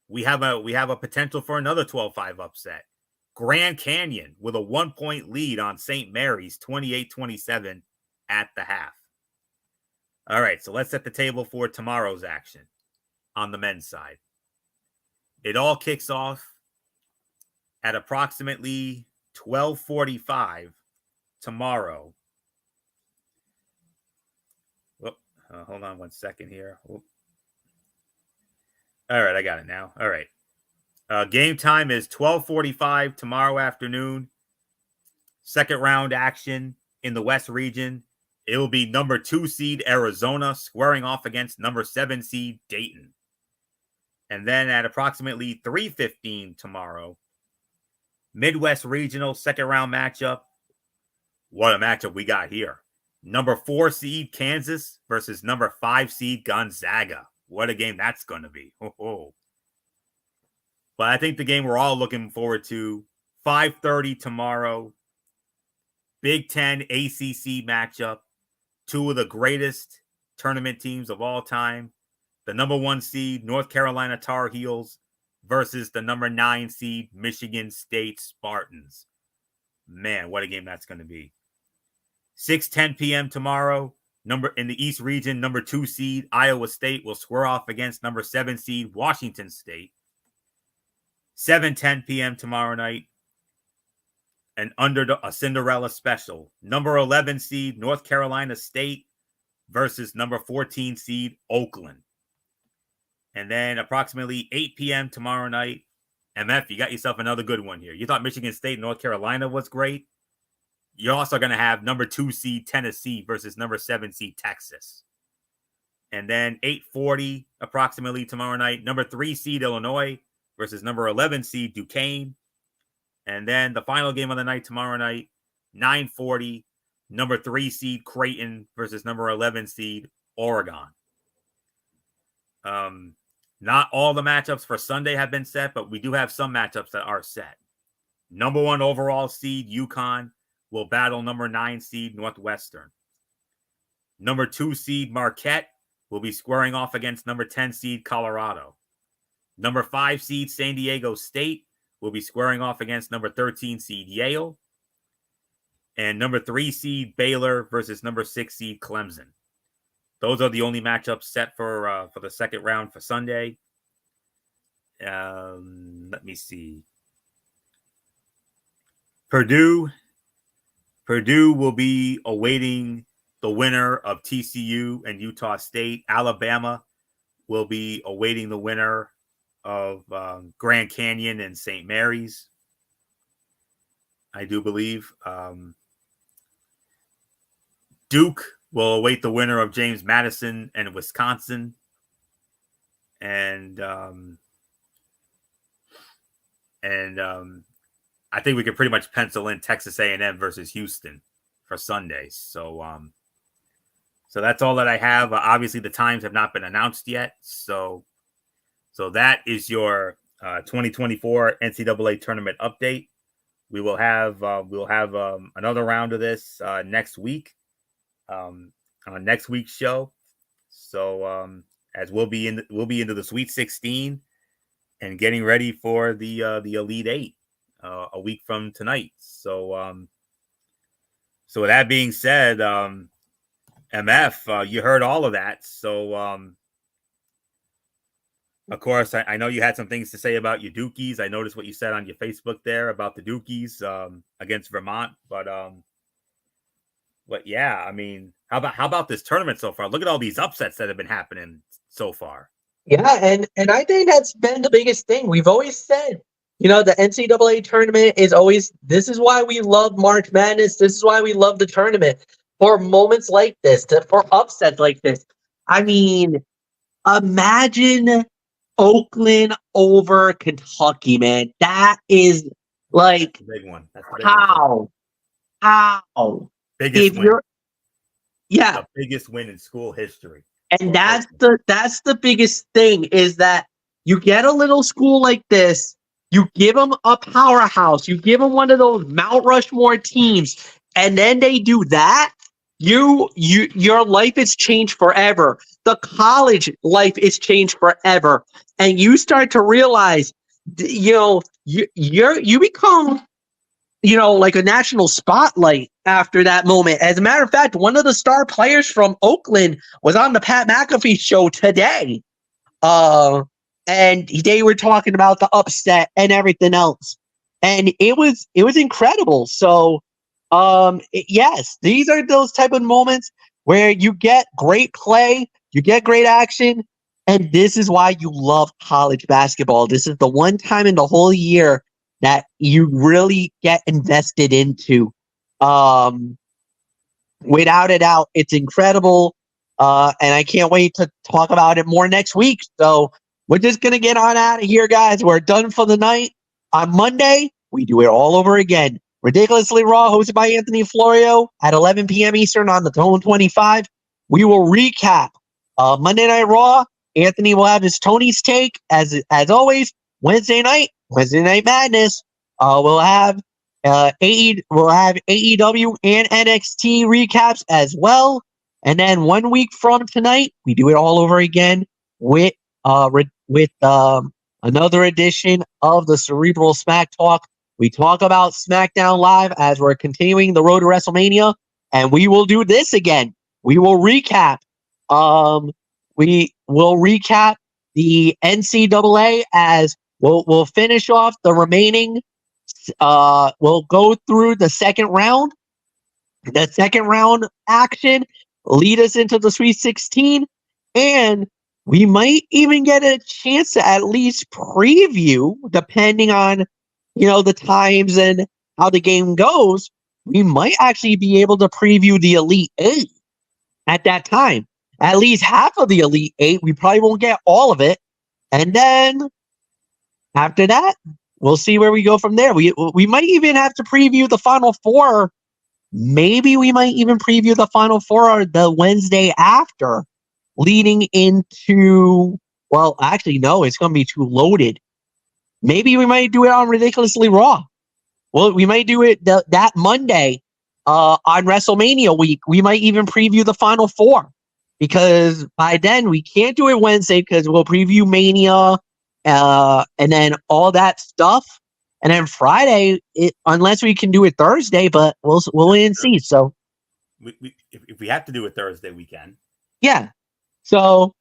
we have a potential for another 12-5 upset. Grand Canyon with a 1-point lead on St. Mary's, 28-27 at the half. All right, so let's set the table for tomorrow's action on the men's side. It all kicks off at approximately 12:45 tomorrow. Hold on one second here. All right, I got it now. All right. Game time is 12:45 tomorrow afternoon. Second round action in the West region. It will be number 2 seed Arizona squaring off against number 7 seed Dayton. And then at approximately 3:15 tomorrow, Midwest Regional second round matchup. What a matchup we got here. Number 4 seed Kansas versus number 5 seed Gonzaga. What a game that's going to be. But I think the game we're all looking forward to, 5:30 tomorrow, Big Ten ACC matchup, 2 of the greatest tournament teams of all time. The number 1 seed North Carolina Tar Heels versus the number 9 seed Michigan State Spartans. Man, what a game that's going to be. 6:10 p.m. tomorrow, in the East region, number 2 seed Iowa State will square off against number 7 seed Washington State. 7:10 p.m. tomorrow night, and under a Cinderella special, number 11 seed North Carolina State versus number 14 seed Oakland. And then approximately 8 p.m. tomorrow night, MF, you got yourself another good one here. You thought Michigan State, North Carolina was great. You're also going to have number 2 seed Tennessee versus number 7 seed Texas. And then 8:40 approximately tomorrow night, number 3 seed Illinois versus number 11 seed Duquesne. And then the final game of the night tomorrow night, 9:40, number 3 seed Creighton versus number 11 seed Oregon. Not all the matchups for Sunday have been set, but we do have some matchups that are set. Number 1 overall seed UConn will battle number 9 seed Northwestern. Number 2 seed Marquette will be squaring off against number 10 seed Colorado. Number 5 seed San Diego State will be squaring off against number 13 seed Yale. And number 3 seed Baylor versus number 6 seed Clemson. Those are the only matchups set for the second round for Sunday. Let me see. Purdue will be awaiting the winner of TCU and Utah State. Alabama will be awaiting the winner of Grand Canyon and St. Mary's, I do believe. Duke will await the winner of James Madison and Wisconsin. And I think we could pretty much pencil in Texas A&M versus Houston for Sunday. So that's all that I have. Obviously, the times have not been announced yet. So that is your 2024 NCAA tournament update. We will have another round of this next week on next week's show. So as we'll be into the Sweet 16 and getting ready for the Elite 8 a week from tonight. So with that being said, MF, you heard all of that. So of course, I know you had some things to say about your Dukies. I noticed what you said on your Facebook there about the Dukies against Vermont. But yeah, I mean, how about this tournament so far? Look at all these upsets that have been happening so far. Yeah, and I think that's been the biggest thing. We've always said, the NCAA tournament is always, this is why we love March Madness. This is why we love the tournament. For moments like this, for upsets like this. I mean, imagine Oakland over Kentucky, man. That is like big one. That's how biggest win. Yeah, the biggest win in school history. And that's the biggest thing, is that you get a little school like this, you give them a powerhouse, you give them one of those Mount Rushmore teams, and then they do that. Your life is changed forever. The college life is changed forever. And you start to realize you become, like a national spotlight after that moment. As a matter of fact, one of the star players from Oakland was on the Pat McAfee show today. And they were talking about the upset and everything else. And it was incredible. So, yes, these are those type of moments where you get great play, you get great action, and this is why you love college basketball. This is the one time in the whole year that you really get invested into. Without a doubt, it's incredible. And I can't wait to talk about it more next week. So we're just going to get on out of here, guys. We're done for the night. On Monday, we do it all over again. Ridiculously Raw, hosted by Anthony Florio at 11 p.m. Eastern on the Tone 25. We will recap Monday Night Raw. Anthony will have his Tony's take, as always. Wednesday Night Madness. We'll have AEW and NXT recaps as well. And then 1 week from tonight, we do it all over again with another edition of the Cerebral Smack Talk. We talk about Smackdown Live as we're continuing the road to WrestleMania, and we will do this again. We will recap. We will recap the NCAA as we'll finish off the remaining. We'll go through the second round. The second round action lead us into the Sweet 16, and we might even get a chance to at least preview, depending on the times and how the game goes. We might actually be able to preview the Elite Eight at that time. At least half of the Elite Eight. We probably won't get all of it, and then after that, we'll see where we go from there. We might even have to preview the Final Four. Maybe we might even preview the Final Four the Wednesday after, leading into, well, actually, no, it's going to be too loaded. Maybe we might do it on Ridiculously Raw. Well, we might do it that Monday on WrestleMania week. We might even preview the Final Four, because by then we can't do it Wednesday because we'll preview Mania and then all that stuff. And then Friday, unless we can do it Thursday, but we'll wait and see. So, if we have to do it Thursday, we can. Yeah. So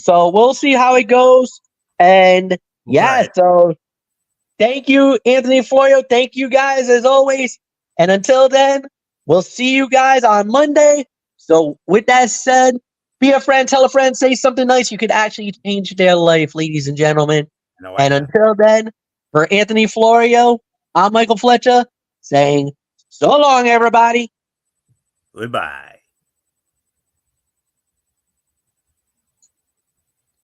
we'll see how it goes. And yeah, right. So thank you, Anthony Florio. Thank you guys as always. And until then, we'll see you guys on Monday. So with that said, be a friend, tell a friend, say something nice. You could actually change their life, ladies and gentlemen. And until then, for Anthony Florio, I'm Michael Fletcher saying so long, everybody. Goodbye.